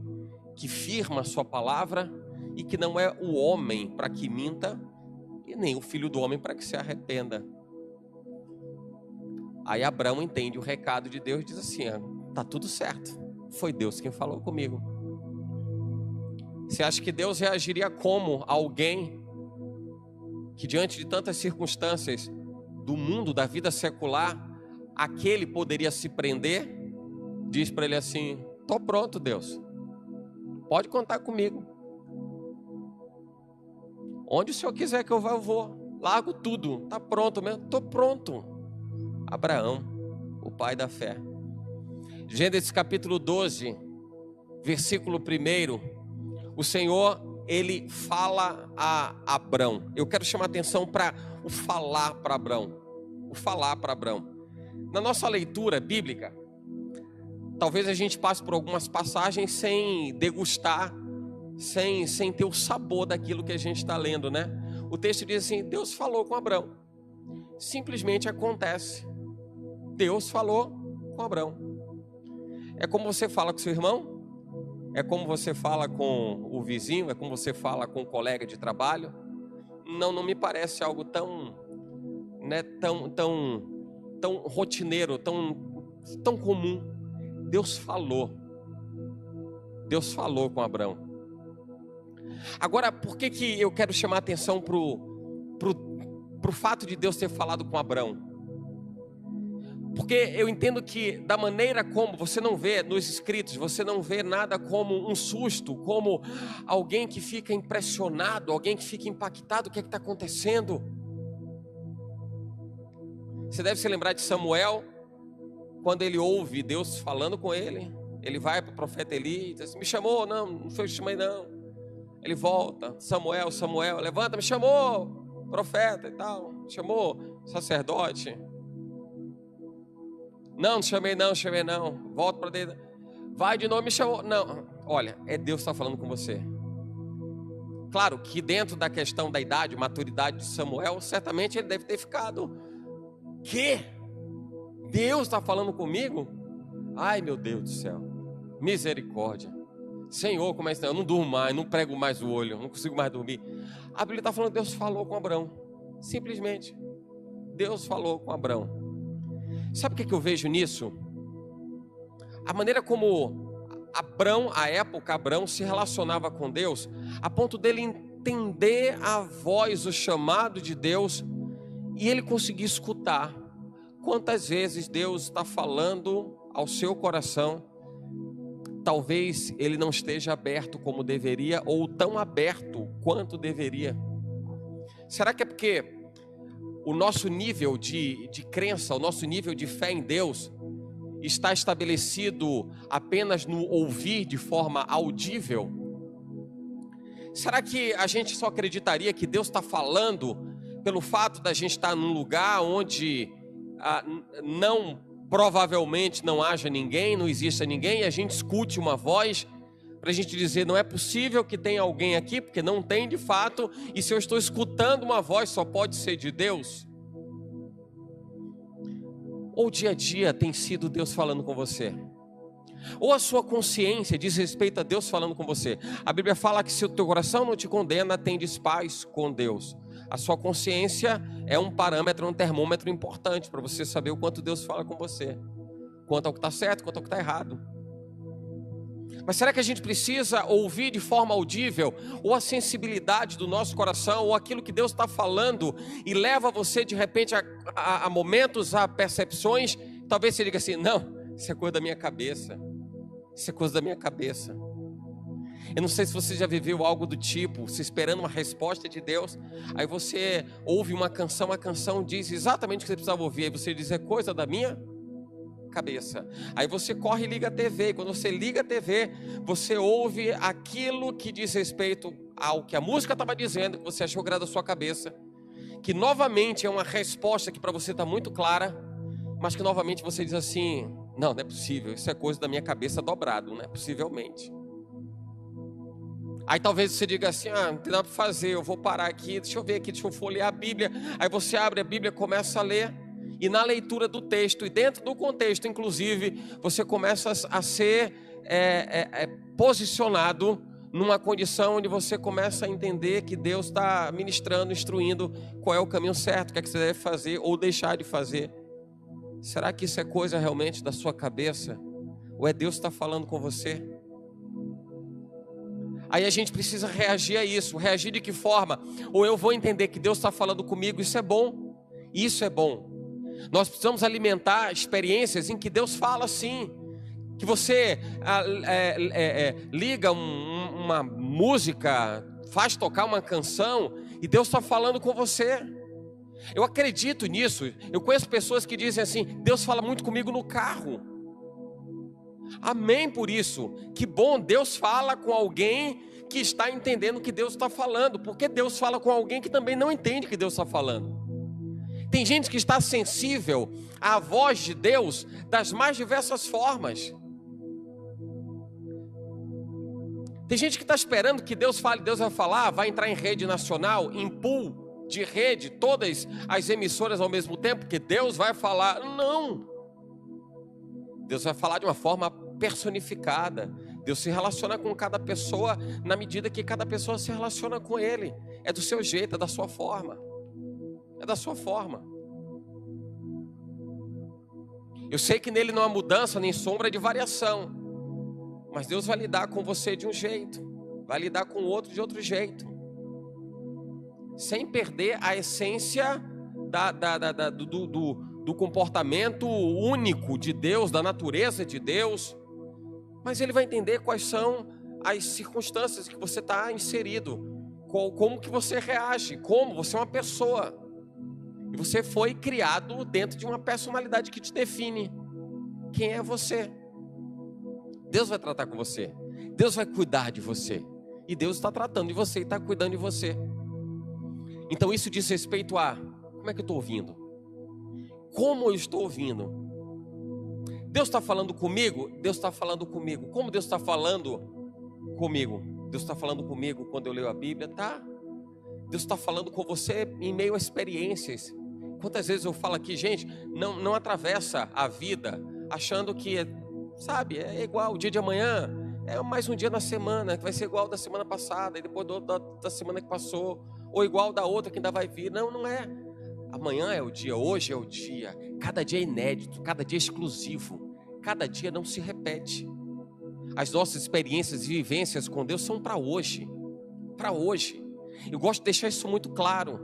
Speaker 1: que firma a sua palavra e que não é o homem para que minta e nem o filho do homem para que se arrependa. Aí Abraão entende o recado de Deus e diz assim, tá tudo certo, foi Deus quem falou comigo. Você acha que Deus reagiria como alguém que diante de tantas circunstâncias do mundo, da vida secular, aquele poderia se prender? Diz para ele assim, tô pronto, Deus, pode contar comigo, onde o Senhor quiser que eu vá, eu vou, largo tudo, tá pronto mesmo, tô pronto. Abraão, o pai da fé. Gênesis capítulo 12, versículo 1, o Senhor, ele fala a Abrão. Eu quero chamar a atenção para o falar para Abrão. O falar para Abrão. Na nossa leitura bíblica, talvez a gente passe por algumas passagens sem degustar, sem ter o sabor daquilo que a gente está lendo, né? O texto diz assim, Deus falou com Abrão. Simplesmente acontece. Deus falou com Abrão. É como você fala com seu irmão, é como você fala com o vizinho, é como você fala com o colega de trabalho. Não me parece algo tão, né, tão rotineiro, tão comum. Deus falou com Abrão. Agora, por que eu quero chamar a atenção pro fato de Deus ter falado com Abrão? Porque eu entendo que da maneira como você não vê nos escritos, você não vê nada como um susto, como alguém que fica impressionado, alguém que fica impactado, o que é que está acontecendo? Você deve se lembrar de Samuel, quando ele ouve Deus falando com ele, ele vai para o profeta Eli e diz assim, me chamou? Não foi eu que chamei não. Ele volta, Samuel, levanta, me chamou, profeta e tal, me chamou, sacerdote. Não chamei não, volta para dentro, vai de novo, me chamou, não, olha, é Deus que está falando com você. Claro que dentro da questão da idade, maturidade de Samuel, certamente ele deve ter ficado: que? Deus está falando comigo? Ai, meu Deus do céu, misericórdia. Senhor, como é que eu não durmo mais, não prego mais o olho, não consigo mais dormir. A Bíblia está falando que Deus falou com Abrão. Simplesmente, Deus falou com Abrão. Sabe o que eu vejo nisso? A maneira como Abrão, à época, Abrão se relacionava com Deus, a ponto dele entender a voz, o chamado de Deus, e ele conseguir escutar. Quantas vezes Deus está falando ao seu coração, talvez ele não esteja aberto como deveria, ou tão aberto quanto deveria. Será que é porque o nosso nível de crença, o nosso nível de fé em Deus está estabelecido apenas no ouvir de forma audível? Será que a gente só acreditaria que Deus está falando pelo fato da gente estar num lugar onde provavelmente não haja ninguém, não exista ninguém, e a gente escute uma voz para a gente dizer: não é possível que tenha alguém aqui, porque não tem de fato, e se eu estou escutando uma voz, só pode ser de Deus? Ou dia a dia tem sido Deus falando com você? Ou a sua consciência diz respeito a Deus falando com você? A Bíblia fala que se o teu coração não te condena, tendes paz com Deus. A sua consciência é um parâmetro, um termômetro importante para você saber o quanto Deus fala com você, quanto ao que está certo, quanto ao que está errado. Mas será que a gente precisa ouvir de forma audível, ou a sensibilidade do nosso coração, ou aquilo que Deus está falando e leva você de repente a momentos, a percepções? Talvez você diga assim: não, isso é coisa da minha cabeça, isso é coisa da minha cabeça. Eu não sei se você já viveu algo do tipo, se esperando uma resposta de Deus, aí você ouve uma canção, a canção diz exatamente o que você precisava ouvir, aí você diz: é coisa da minha cabeça. Aí você corre e liga a TV, e quando você liga a TV, você ouve aquilo que diz respeito ao que a música estava dizendo, que você achou que era da sua cabeça, que novamente é uma resposta que para você está muito clara, mas que novamente você diz assim: não, não é possível, isso é coisa da minha cabeça dobrado, né? Possivelmente. Aí talvez você diga assim: não tem nada para fazer, eu vou parar aqui, deixa eu ver aqui, deixa eu folhear a Bíblia. Aí você abre a Bíblia, começa a ler, e na leitura do texto, e dentro do contexto inclusive, você começa a ser posicionado numa condição onde você começa a entender que Deus está ministrando, instruindo qual é o caminho certo, o que é que você deve fazer ou deixar de fazer. Será que isso é coisa realmente da sua cabeça? Ou é Deus que está falando com você? Aí a gente precisa reagir a isso. Reagir de que forma? Ou eu vou entender que Deus está falando comigo, isso é bom. Isso é bom. Nós precisamos alimentar experiências em que Deus fala sim. Que você liga uma música, faz tocar uma canção e Deus está falando com você. Eu acredito nisso. Eu conheço pessoas que dizem assim: Deus fala muito comigo no carro. Amém por isso. Que bom, Deus fala com alguém que está entendendo o que Deus está falando, porque Deus fala com alguém que também não entende o que Deus está falando. Tem gente que está sensível à voz de Deus das mais diversas formas. Tem gente que está esperando que Deus fale, Deus vai falar, vai entrar em rede nacional, em pool de rede, todas as emissoras ao mesmo tempo, que Deus vai falar. Não. Deus vai falar de uma forma personificada. Deus se relaciona com cada pessoa na medida que cada pessoa se relaciona com Ele. É do seu jeito, é da sua forma. É da sua forma. Eu sei que nele não há mudança nem sombra de variação, mas Deus vai lidar com você de um jeito, vai lidar com o outro de outro jeito, sem perder a essência do comportamento único de Deus, da natureza de Deus. Mas Ele vai entender quais são as circunstâncias que você está inserido, como que você reage, como você é uma pessoa. E você foi criado dentro de uma personalidade que te define. Quem é você? Deus vai tratar com você. Deus vai cuidar de você. E Deus está tratando de você e está cuidando de você. Então isso diz respeito a: como é que eu estou ouvindo? Como eu estou ouvindo? Deus está falando comigo? Deus está falando comigo. Como Deus está falando comigo? Deus está falando comigo quando eu leio a Bíblia, tá? Deus está falando com você em meio a experiências. Quantas vezes eu falo aqui, gente, não atravessa a vida achando que, sabe, é igual o dia de amanhã, é mais um dia na semana, que vai ser igual da semana passada, e depois da semana que passou, ou igual da outra que ainda vai vir. Não, não é. Amanhã é o dia, hoje é o dia. Cada dia é inédito, cada dia é exclusivo, cada dia não se repete. As nossas experiências e vivências com Deus são para hoje. Para hoje. Eu gosto de deixar isso muito claro.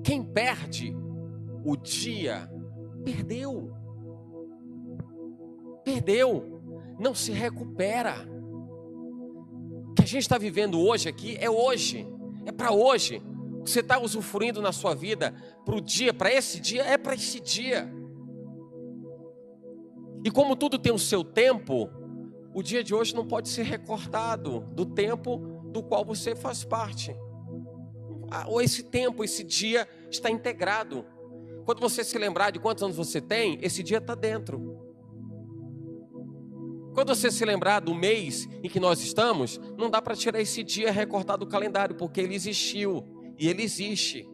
Speaker 1: Quem perde o dia, perdeu. Perdeu. Não se recupera. O que a gente está vivendo hoje aqui é hoje. É para hoje. O que você está usufruindo na sua vida para o dia, para esse dia, é para esse dia. E como tudo tem o seu tempo, o dia de hoje não pode ser recortado do tempo do qual você faz parte. Ou esse tempo, esse dia está integrado. Quando você se lembrar de quantos anos você tem, esse dia está dentro. Quando você se lembrar do mês em que nós estamos, não dá para tirar esse dia recortado do calendário, porque ele existiu e ele existe.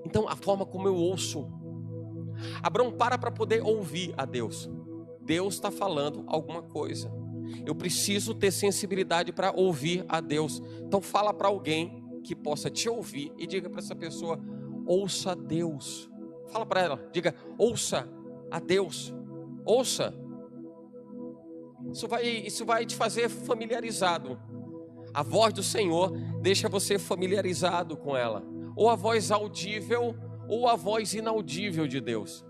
Speaker 1: Então, a forma como eu ouço. Abraão para poder ouvir a Deus. Deus está falando alguma coisa. Eu preciso ter sensibilidade para ouvir a Deus. Então fala para alguém que possa te ouvir e diga para essa pessoa: ouça a Deus. Fala para ela, diga: ouça a Deus. Ouça. Isso vai te fazer familiarizado. A voz do Senhor deixa você familiarizado com ela. Ou a voz audível ou a voz inaudível de Deus.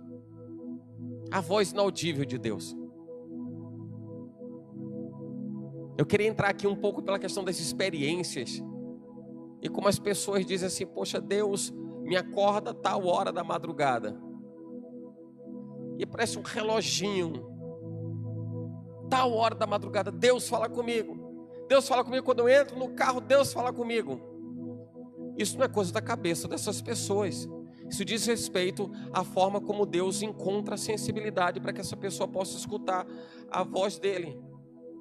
Speaker 1: A voz inaudível de Deus. Eu queria entrar aqui um pouco pela questão das experiências. E como as pessoas dizem assim: poxa, Deus me acorda a tal hora da madrugada. E parece um reloginho. Tal hora da madrugada, Deus fala comigo. Deus fala comigo quando eu entro no carro, Deus fala comigo. Isso não é coisa da cabeça dessas pessoas. Isso diz respeito à forma como Deus encontra a sensibilidade para que essa pessoa possa escutar a voz dele.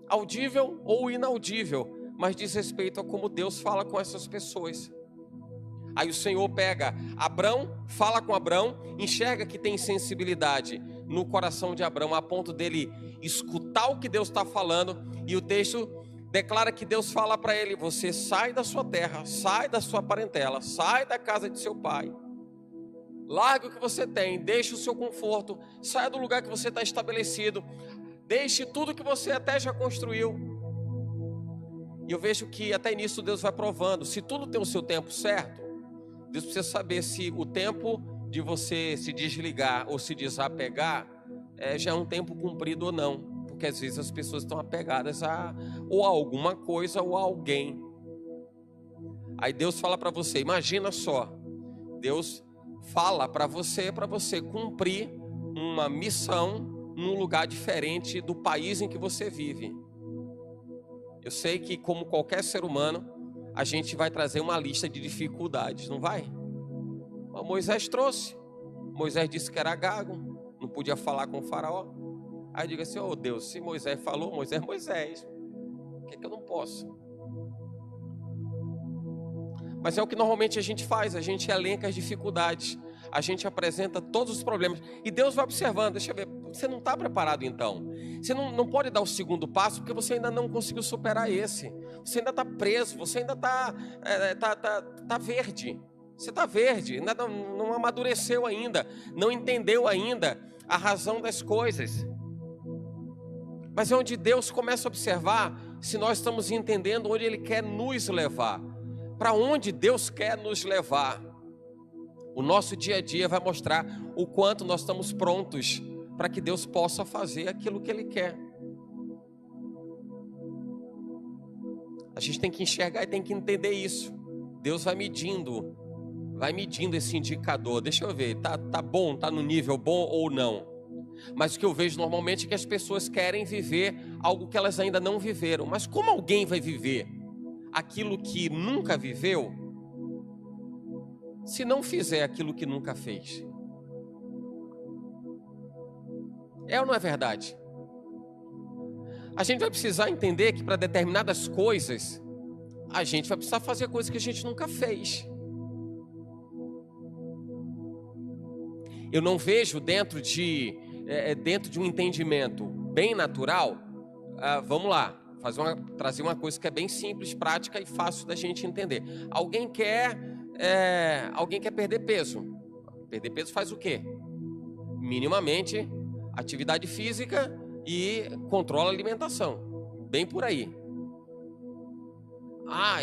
Speaker 1: Audível ou inaudível, mas diz respeito a como Deus fala com essas pessoas. Aí o Senhor pega Abrão, fala com Abrão, enxerga que tem sensibilidade no coração de Abrão, a ponto dele escutar o que Deus está falando, e o texto declara que Deus fala para ele: você sai da sua terra, sai da sua parentela, sai da casa de seu pai, largue o que você tem, deixe o seu conforto, saia do lugar que você está estabelecido, deixe tudo que você até já construiu. E eu vejo que até nisso Deus vai provando. Se tudo tem o seu tempo certo, Deus precisa saber se o tempo de você se desligar ou se desapegar já é um tempo cumprido ou não. Porque às vezes as pessoas estão apegadas ou a alguma coisa ou a alguém. Aí Deus fala para você, imagina só, Deus fala para você cumprir uma missão num lugar diferente do país em que você vive. Eu sei que, como qualquer ser humano, a gente vai trazer uma lista de dificuldades, não vai? Mas Moisés trouxe. Moisés disse que era gago, não podia falar com o faraó. Aí diga assim: oh Deus, se Moisés falou, Moisés, o que é que eu não posso? Mas é o que normalmente a gente faz, a gente elenca as dificuldades, a gente apresenta todos os problemas, e Deus vai observando. Deixa eu ver, você não está preparado então, você não pode dar o segundo passo, porque você ainda não conseguiu superar esse, você ainda está preso, você ainda tá verde, você está verde, ainda não amadureceu ainda, não entendeu ainda a razão das coisas. Mas é onde Deus começa a observar se nós estamos entendendo onde Ele quer nos levar. Para onde Deus quer nos levar. O nosso dia a dia vai mostrar o quanto nós estamos prontos para que Deus possa fazer aquilo que Ele quer. A gente tem que enxergar e tem que entender isso. Deus vai medindo esse indicador. Deixa eu ver, tá bom, tá no nível bom ou não. Mas o que eu vejo normalmente é que as pessoas querem viver algo que elas ainda não viveram. Mas como alguém vai viver aquilo que nunca viveu, se não fizer aquilo que nunca fez? É ou não é verdade? A gente vai precisar entender que para determinadas coisas, a gente vai precisar fazer coisas que a gente nunca fez. Eu não vejo dentro de um entendimento bem natural, vamos lá, trazer uma coisa que é bem simples, prática e fácil da gente entender. Alguém quer perder peso. Perder peso faz o quê? Minimamente, atividade física e controla a alimentação. Bem por aí.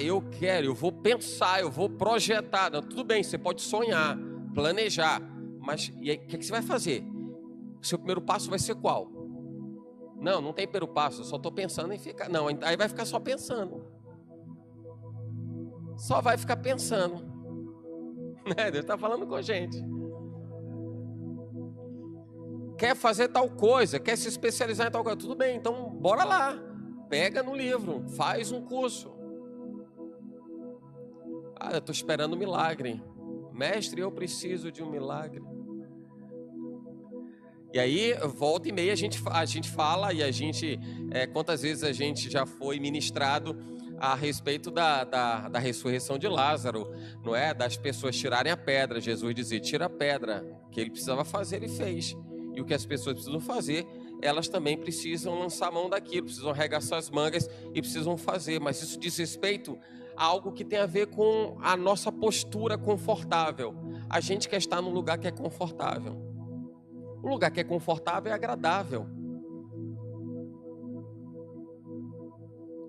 Speaker 1: Eu vou pensar, eu vou projetar. Não, tudo bem, você pode sonhar, planejar. Mas e aí, o que você vai fazer? O seu primeiro passo vai ser qual? Não tem primeiro passo, eu só estou pensando em ficar. Não, aí vai ficar só pensando. Só vai ficar pensando. Deus está falando com a gente. Quer fazer tal coisa, quer se especializar em tal coisa. Tudo bem, então bora lá. Pega no livro, faz um curso. Eu estou esperando um milagre. Mestre, eu preciso de um milagre. E aí, volta e meia, a gente fala e quantas vezes a gente já foi ministrado a respeito da ressurreição de Lázaro, não é? Das pessoas tirarem a pedra. Jesus dizia, tira a pedra. O que ele precisava fazer, ele fez. E o que as pessoas precisam fazer, elas também precisam lançar a mão daquilo, precisam arregaçar as mangas e precisam fazer. Mas isso diz respeito a algo que tem a ver com a nossa postura confortável. A gente quer estar num lugar que é confortável. Um lugar que é confortável é agradável.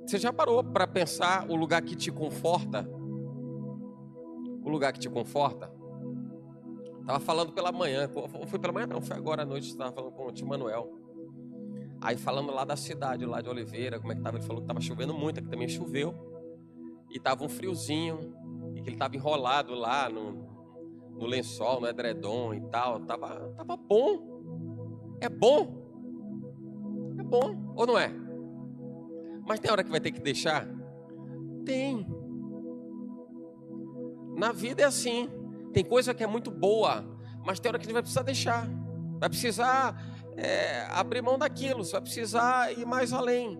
Speaker 1: Você já parou para pensar o lugar que te conforta? O lugar que te conforta? Estava falando pela manhã, foi pela manhã não, foi agora à noite, estava falando com o tio Manuel. Aí falando lá da cidade, lá de Oliveira, como é que estava, ele falou que estava chovendo muito, aqui também choveu. E estava um friozinho, e que ele estava enrolado lá no lençol, no edredom e tal. Tava bom. É bom. É bom, ou não é? Mas tem hora que vai ter que deixar? Tem. Na vida é assim. Tem coisa que é muito boa, mas tem hora que a gente vai precisar deixar. Vai precisar abrir mão daquilo, você vai precisar ir mais além.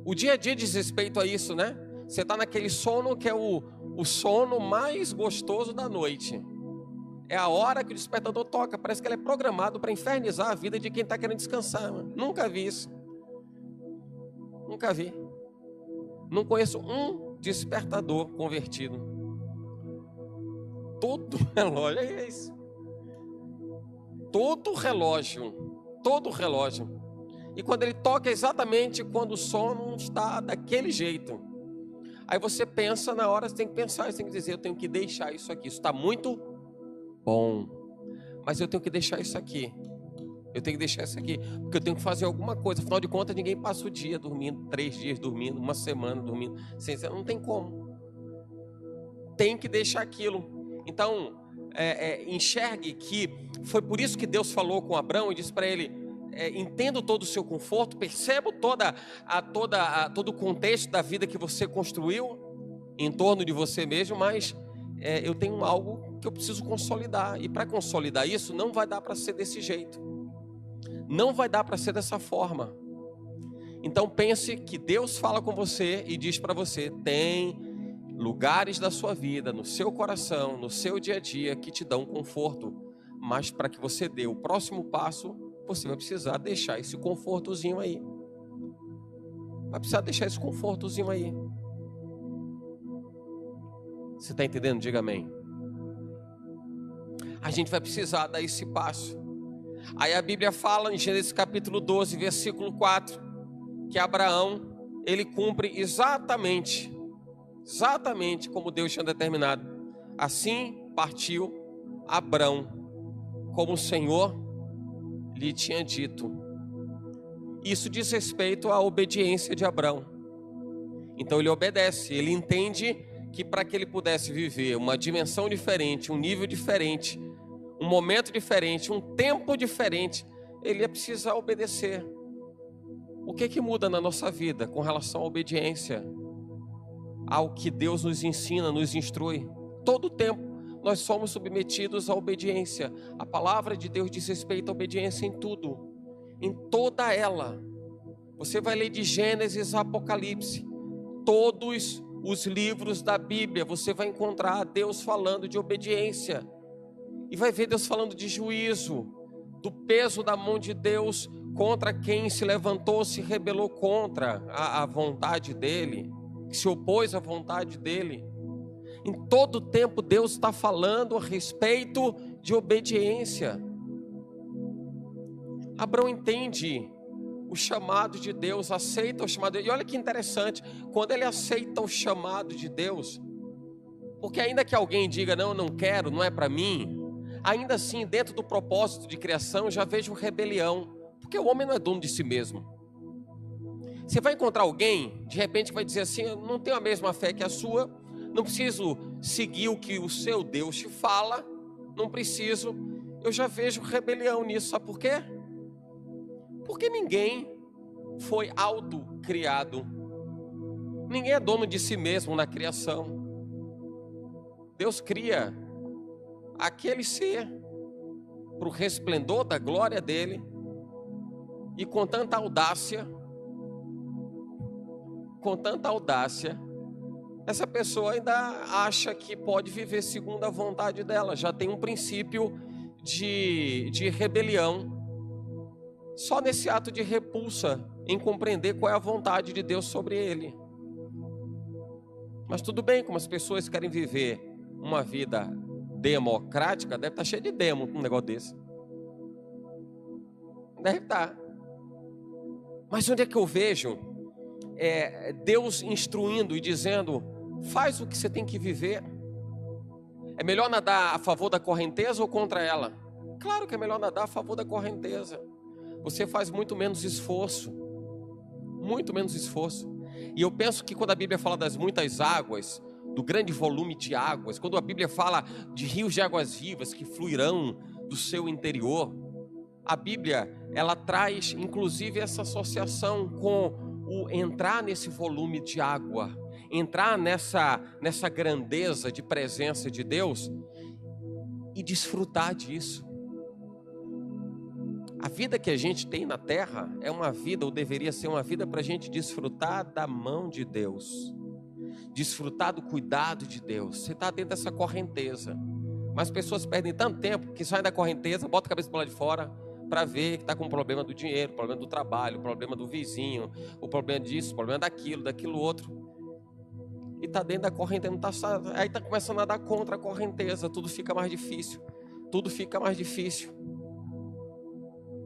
Speaker 1: O dia a dia diz respeito a isso, né? Você está naquele sono que é o sono mais gostoso da noite. É a hora que o despertador toca. Parece que ele é programado para infernizar a vida de quem está querendo descansar. Nunca vi isso. Nunca vi. Não conheço um despertador convertido. Todo relógio é isso. Todo relógio. E quando ele toca exatamente quando o sono está daquele jeito. Aí você pensa, na hora você tem que pensar, você tem que dizer, eu tenho que deixar isso aqui. Isso está muito bom, mas eu tenho que deixar isso aqui. Eu tenho que deixar isso aqui, porque eu tenho que fazer alguma coisa. Afinal de contas, ninguém passa o dia dormindo, 3 dias dormindo, uma semana dormindo. Não tem como. Tem que deixar aquilo. Então, enxergue que foi por isso que Deus falou com Abrão e disse para ele, entendo todo o seu conforto, percebo todo o contexto da vida que você construiu em torno de você mesmo, mas eu tenho algo que eu preciso consolidar. E para consolidar isso, não vai dar para ser desse jeito. Não vai dar para ser dessa forma. Então pense que Deus fala com você e diz para você, tem lugares da sua vida, no seu coração, no seu dia a dia, que te dão conforto. Mas para que você dê o próximo passo, você vai precisar deixar esse confortozinho aí. Vai precisar deixar esse confortozinho aí. Você está entendendo? Diga amém. A gente vai precisar dar esse passo. Aí a Bíblia fala em Gênesis capítulo 12, versículo 4, que Abraão, ele cumpre exatamente como Deus tinha determinado. Assim partiu Abrão, como o Senhor lhe tinha dito. Isso diz respeito à obediência de Abrão. Então ele obedece, ele entende que para que ele pudesse viver uma dimensão diferente, um nível diferente, um momento diferente, um tempo diferente, ele ia precisar obedecer. O que muda na nossa vida com relação à obediência ao que Deus nos ensina, nos instrui? Todo o tempo nós somos submetidos à obediência. A palavra de Deus diz respeito à obediência em tudo, em toda ela. Você vai ler de Gênesis a Apocalipse. Todos os livros da Bíblia você vai encontrar Deus falando de obediência. E vai ver Deus falando de juízo, do peso da mão de Deus contra quem se levantou, se rebelou contra a vontade dEle, que se opôs à vontade dEle. Em todo tempo Deus está falando a respeito de obediência. Abraão entende o chamado de Deus, aceita o chamado de Deus. E olha que interessante, quando ele aceita o chamado de Deus, porque ainda que alguém diga, não, eu não quero, não é para mim, ainda assim, dentro do propósito de criação, eu já vejo rebelião, porque o homem não é dono de si mesmo. Você vai encontrar alguém, de repente, que vai dizer assim, eu não tenho a mesma fé que a sua, não preciso seguir o que o seu Deus te fala, não preciso. Eu já vejo rebelião nisso, sabe por quê? Porque ninguém foi autocriado. Ninguém é dono de si mesmo na criação. Deus cria aquele ser para o resplendor da glória dele, e com tanta audácia, essa pessoa ainda acha que pode viver segundo a vontade dela, já tem um princípio de rebelião, só nesse ato de repulsa em compreender qual é a vontade de Deus sobre ele. Mas tudo bem, como as pessoas querem viver uma vida democrática, deve estar cheio de demo um negócio desse. Deve estar. Mas onde é que eu vejo Deus instruindo e dizendo, faz o que você tem que viver? É melhor nadar a favor da correnteza ou contra ela? Claro que é melhor nadar a favor da correnteza. Você faz muito menos esforço. Muito menos esforço. E eu penso que quando a Bíblia fala das muitas águas, do grande volume de águas, quando a Bíblia fala de rios de águas vivas que fluirão do seu interior, a Bíblia, ela traz inclusive essa associação com o entrar nesse volume de água, entrar nessa grandeza de presença de Deus e desfrutar disso. A vida que a gente tem na terra é uma vida, ou deveria ser uma vida, para a gente desfrutar da mão de Deus, desfrutar do cuidado de Deus. Você está dentro dessa correnteza, mas as pessoas perdem tanto tempo que saem da correnteza, bota a cabeça para lá de fora para ver que está com o problema do dinheiro, o problema do trabalho, o problema do vizinho, o problema disso, o problema daquilo outro, e está dentro da correnteza, não tá, aí está começando a nadar contra a correnteza, tudo fica mais difícil.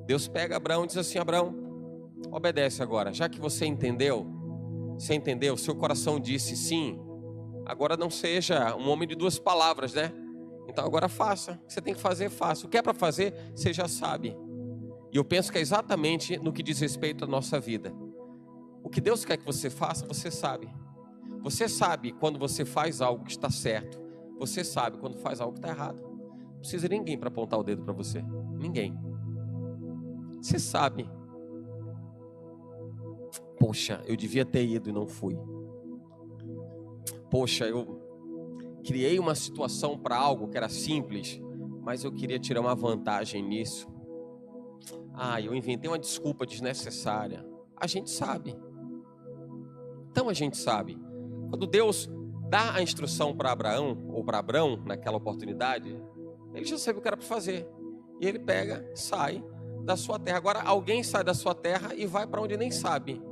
Speaker 1: Deus pega Abraão e diz assim, Abraão, obedece agora, já que você entendeu, seu coração disse sim, agora não seja um homem de duas palavras, né? Então agora faça, o que você tem que fazer, faça. O que é para fazer, você já sabe. E eu penso que é exatamente no que diz respeito à nossa vida. O que Deus quer que você faça, você sabe. Você sabe quando você faz algo que está certo. Você sabe quando faz algo que está errado. Não precisa de ninguém para apontar o dedo para você. Ninguém. Você sabe. Poxa, eu devia ter ido e não fui. Poxa, eu criei uma situação para algo que era simples, mas eu queria tirar uma vantagem nisso. Eu inventei uma desculpa desnecessária. A gente sabe. Então a gente sabe. Quando Deus dá a instrução para Abraão, ou para Abrão, naquela oportunidade, ele já sabe o que era para fazer. E ele pega, sai da sua terra. Agora alguém sai da sua terra e vai para onde nem sabe.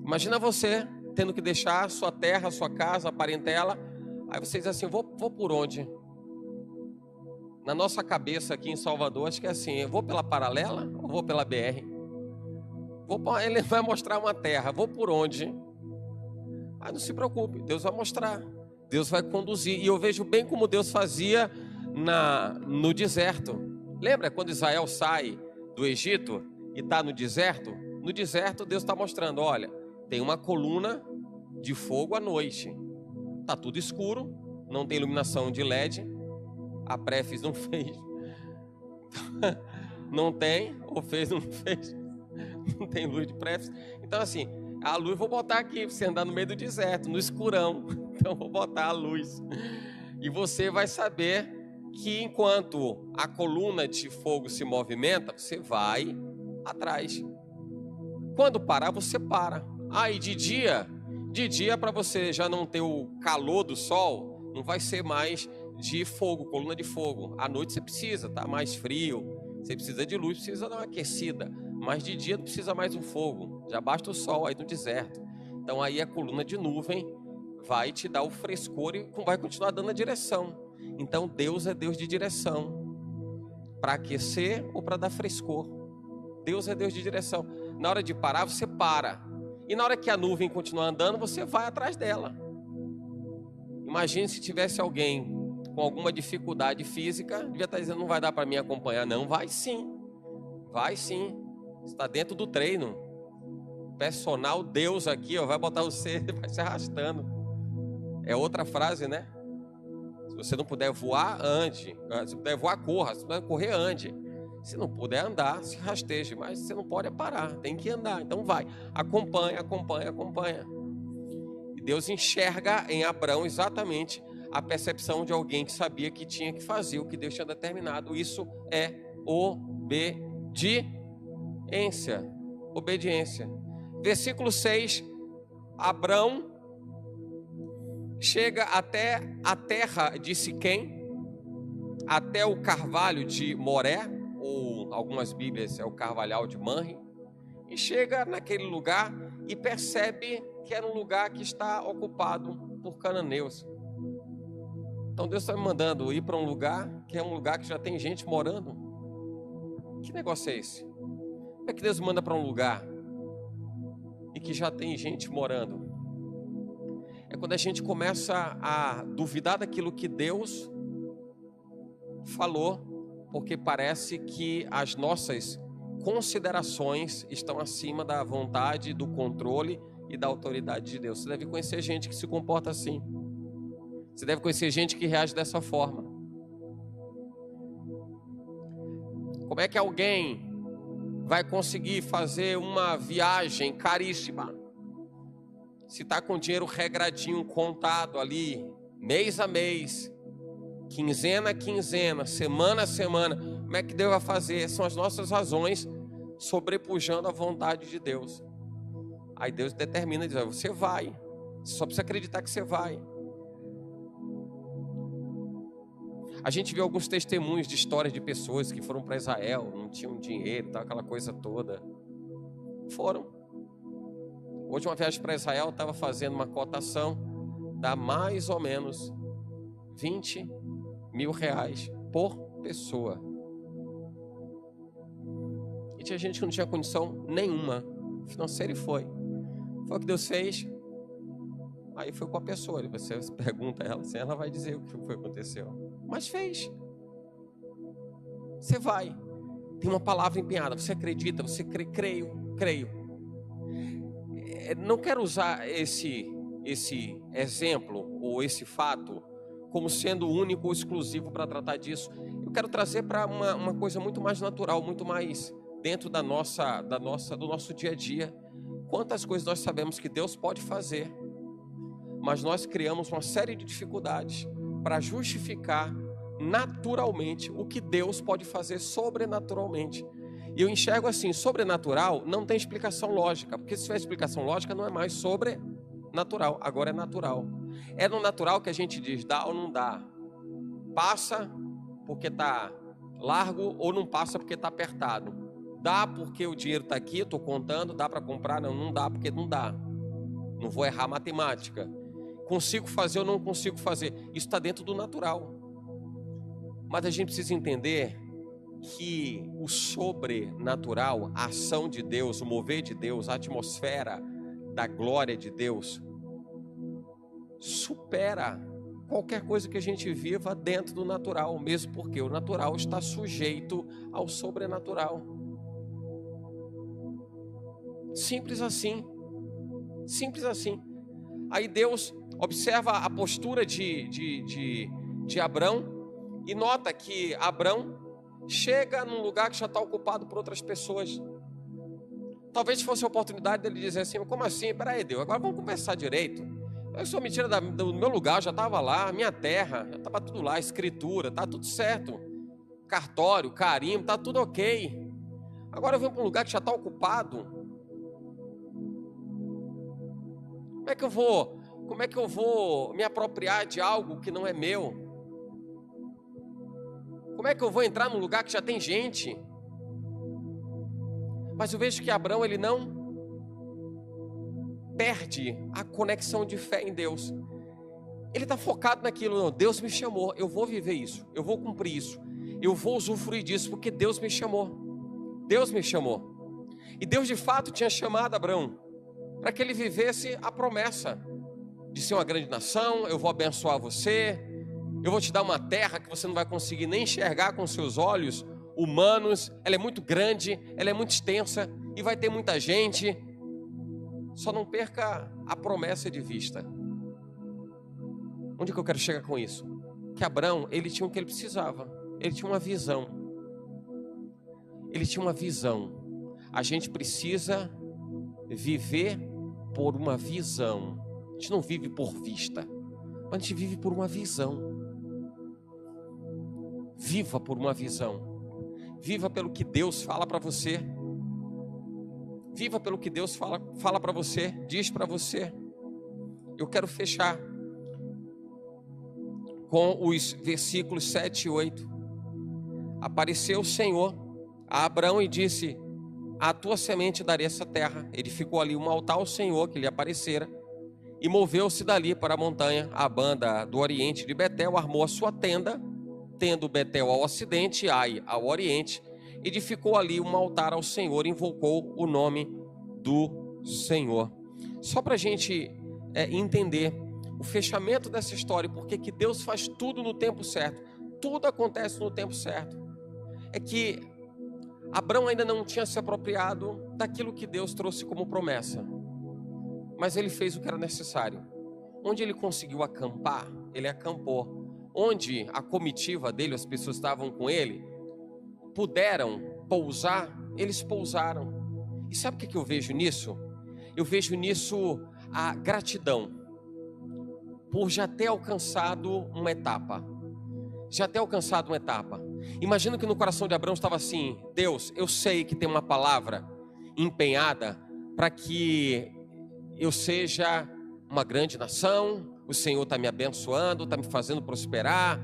Speaker 1: Imagina você tendo que deixar a sua terra, a sua casa, a parentela. Aí você diz assim, vou por onde? Na nossa cabeça aqui em Salvador, acho que é assim, eu vou pela paralela ou vou pela BR? Ele vai mostrar uma terra, vou por onde? Não se preocupe, Deus vai mostrar, Deus vai conduzir. E eu vejo bem como Deus fazia no deserto. Lembra quando Israel sai do Egito e está no deserto? No deserto Deus está mostrando, olha, tem uma coluna de fogo à noite. Está tudo escuro, não tem iluminação de LED. A Prefis não fez. Não tem, ou fez, não fez. Não tem luz de Prefis. Então assim, a luz vou botar aqui, para você andar no meio do deserto, no escurão. Então vou botar a luz. E você vai saber que enquanto a coluna de fogo se movimenta, você vai atrás. Quando parar, você para. E de dia para você já não ter o calor do sol, não vai ser mais de fogo, coluna de fogo. À noite você precisa, tá mais frio, você precisa de luz, precisa dar uma aquecida. Mas de dia não precisa mais do fogo, já basta o sol aí no deserto. Então aí a coluna de nuvem vai te dar o frescor e vai continuar dando a direção. Então Deus é Deus de direção, para aquecer ou para dar frescor. Deus é Deus de direção. Na hora de parar, você para. E na hora que a nuvem continuar andando, você vai atrás dela. Imagine se tivesse alguém com alguma dificuldade física, devia estar dizendo, não vai dar para mim acompanhar. Não, vai sim. Vai sim. Está dentro do treino. Personal Deus aqui, vai botar você, vai se arrastando. É outra frase, né? Se você não puder voar, ande. Se puder voar, corra. Se puder correr, ande. Se não puder andar, se rasteje. Mas você não pode parar, tem que andar. Então vai, acompanha. E Deus enxerga em Abraão exatamente a percepção de alguém que sabia que tinha que fazer o que Deus tinha determinado. Isso é obediência. Obediência. Versículo 6, Abraão chega até a terra de Siquém, até o carvalho de Moré, ou algumas bíblias é o carvalhal de Manre, e chega naquele lugar e percebe que era um lugar que está ocupado por cananeus. Então Deus está me mandando ir para um lugar que é um lugar que já tem gente morando. Que negócio é esse? Como é que Deus manda para um lugar e que já tem gente morando? É quando a gente começa a duvidar daquilo que Deus falou, porque parece que as nossas considerações estão acima da vontade, do controle e da autoridade de Deus. Você deve conhecer gente que se comporta assim. Você deve conhecer gente que reage dessa forma. Como é que alguém vai conseguir fazer uma viagem caríssima se está com dinheiro regradinho, contado ali, mês a mês, quinzena a quinzena, semana a semana? Como é que Deus vai fazer? São as nossas razões sobrepujando a vontade de Deus. Aí Deus determina, diz, você vai, você só precisa acreditar que você vai. A gente viu alguns testemunhos de histórias de pessoas que foram para Israel, não tinham dinheiro, aquela coisa toda. Foram. Hoje uma viagem para Israel, estava fazendo uma cotação, dá mais ou menos 20 mil reais por pessoa. E tinha gente que não tinha condição nenhuma financeira e foi. Foi o que Deus fez. Aí foi com a pessoa. Você pergunta a ela, assim, ela vai dizer o que foi que aconteceu. Mas fez. Você vai. Tem uma palavra empenhada. Você acredita? Você crê? Creio. Não quero usar esse exemplo ou esse fato como sendo único ou exclusivo para tratar disso. Eu quero trazer para uma coisa muito mais natural, muito mais dentro do nosso dia a dia. Quantas coisas nós sabemos que Deus pode fazer, mas nós criamos uma série de dificuldades para justificar naturalmente o que Deus pode fazer sobrenaturalmente. E eu enxergo assim, sobrenatural não tem explicação lógica, porque se tiver explicação lógica não é mais sobrenatural, agora é natural. É no natural que a gente diz, dá ou não dá, passa porque está largo ou não passa porque está apertado, dá porque o dinheiro está aqui, estou contando, dá para comprar, não dá porque não dá, não vou errar matemática, consigo fazer ou não consigo fazer, isso está dentro do natural. Mas a gente precisa entender que o sobrenatural, a ação de Deus, o mover de Deus, a atmosfera da glória de Deus supera qualquer coisa que a gente viva dentro do natural, mesmo porque o natural está sujeito ao sobrenatural. Simples assim. Simples assim. Aí Deus observa a postura de Abrão e nota que Abrão chega num lugar que já está ocupado por outras pessoas. Talvez fosse a oportunidade dele dizer assim, como assim? Peraí, Deus, agora vamos conversar direito. Eu sou me tira do meu lugar, já estava lá, minha terra, já estava tudo lá, escritura, está tudo certo. Cartório, carimbo, está tudo ok. Agora eu venho para um lugar que já está ocupado. Como é que eu vou me apropriar de algo que não é meu? Como é que eu vou entrar num lugar que já tem gente? Mas eu vejo que Abraão, ele não perde a conexão de fé em Deus. Ele está focado naquilo. Não, Deus me chamou, eu vou viver isso, eu vou cumprir isso, eu vou usufruir disso, porque Deus me chamou. Deus me chamou. E Deus de fato tinha chamado Abraão para que ele vivesse a promessa de ser uma grande nação. Eu vou abençoar você, eu vou te dar uma terra que você não vai conseguir nem enxergar com seus olhos humanos. Ela é muito grande, ela é muito extensa e vai ter muita gente. Só não perca a promessa de vista. Onde que eu quero chegar com isso? Que Abraão, ele tinha o que ele precisava. Ele tinha uma visão. Ele tinha uma visão. A gente precisa viver por uma visão. A gente não vive por vista, mas a gente vive por uma visão. Viva por uma visão. Viva pelo que Deus fala para você. Viva pelo que Deus fala para você, diz para você. Eu quero fechar com os versículos 7 e 8. Apareceu o Senhor a Abraão e disse: a tua semente darei essa terra. Edificou ali um altar ao Senhor que lhe aparecera, e moveu-se dali para a montanha, a banda do oriente de Betel, armou a sua tenda, tendo Betel ao ocidente, Ai ao oriente. Edificou ali um altar ao Senhor e invocou o nome do Senhor. Só para a gente entender o fechamento dessa história, porque que Deus faz tudo no tempo certo, tudo acontece no tempo certo, é que Abraão ainda não tinha se apropriado daquilo que Deus trouxe como promessa, mas ele fez o que era necessário. Onde ele conseguiu acampar, ele acampou. Onde a comitiva dele, as pessoas estavam com ele, puderam pousar, eles pousaram. E sabe o que eu vejo nisso? Eu vejo nisso a gratidão por já ter alcançado uma etapa. Imagino que no coração de Abraão estava assim: Deus, eu sei que tem uma palavra empenhada para que eu seja uma grande nação. O Senhor está me abençoando, está me fazendo prosperar,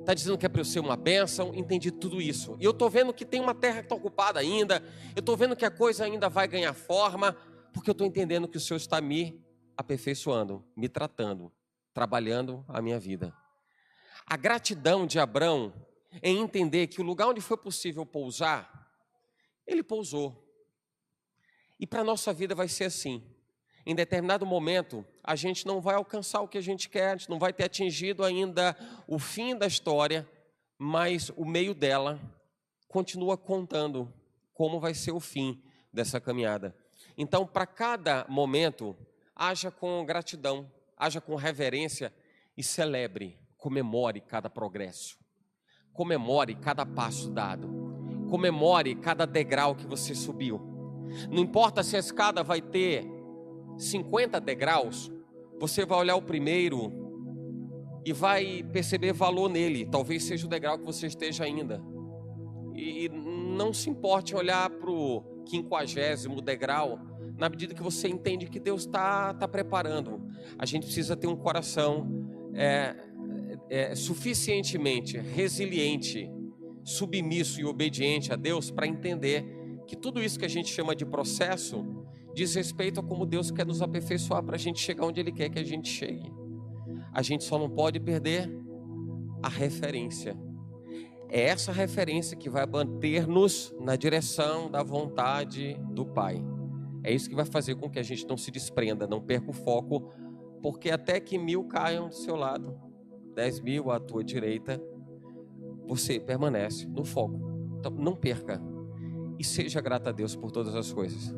Speaker 1: está dizendo que é para eu ser uma bênção. Entendi tudo isso. E eu estou vendo que tem uma terra que está ocupada ainda. Eu estou vendo que a coisa ainda vai ganhar forma, porque eu estou entendendo que o Senhor está me aperfeiçoando, me tratando, trabalhando a minha vida. A gratidão de Abraão em entender que o lugar onde foi possível pousar, ele pousou. E para a nossa vida vai ser assim. Em determinado momento, a gente não vai alcançar o que a gente quer, a gente não vai ter atingido ainda o fim da história, mas o meio dela continua contando como vai ser o fim dessa caminhada. Então, para cada momento, haja com gratidão, haja com reverência e celebre, comemore cada progresso, comemore cada passo dado, comemore cada degrau que você subiu. Não importa se a escada vai ter 50 degraus, você vai olhar o primeiro e vai perceber valor nele. Talvez seja o degrau que você esteja ainda. E não se importe em olhar para o 50º degrau, na medida que você entende que Deus está preparando. A gente precisa ter um coração suficientemente resiliente, submisso e obediente a Deus para entender que tudo isso que a gente chama de processo diz respeito a como Deus quer nos aperfeiçoar para a gente chegar onde Ele quer que a gente chegue. A gente só não pode perder a referência. É essa referência que vai manter-nos na direção da vontade do Pai. É isso que vai fazer com que a gente não se desprenda, não perca o foco, porque até que 1000 caiam do seu lado, 10.000 à tua direita, você permanece no foco. Então não perca e seja grato a Deus por todas as coisas.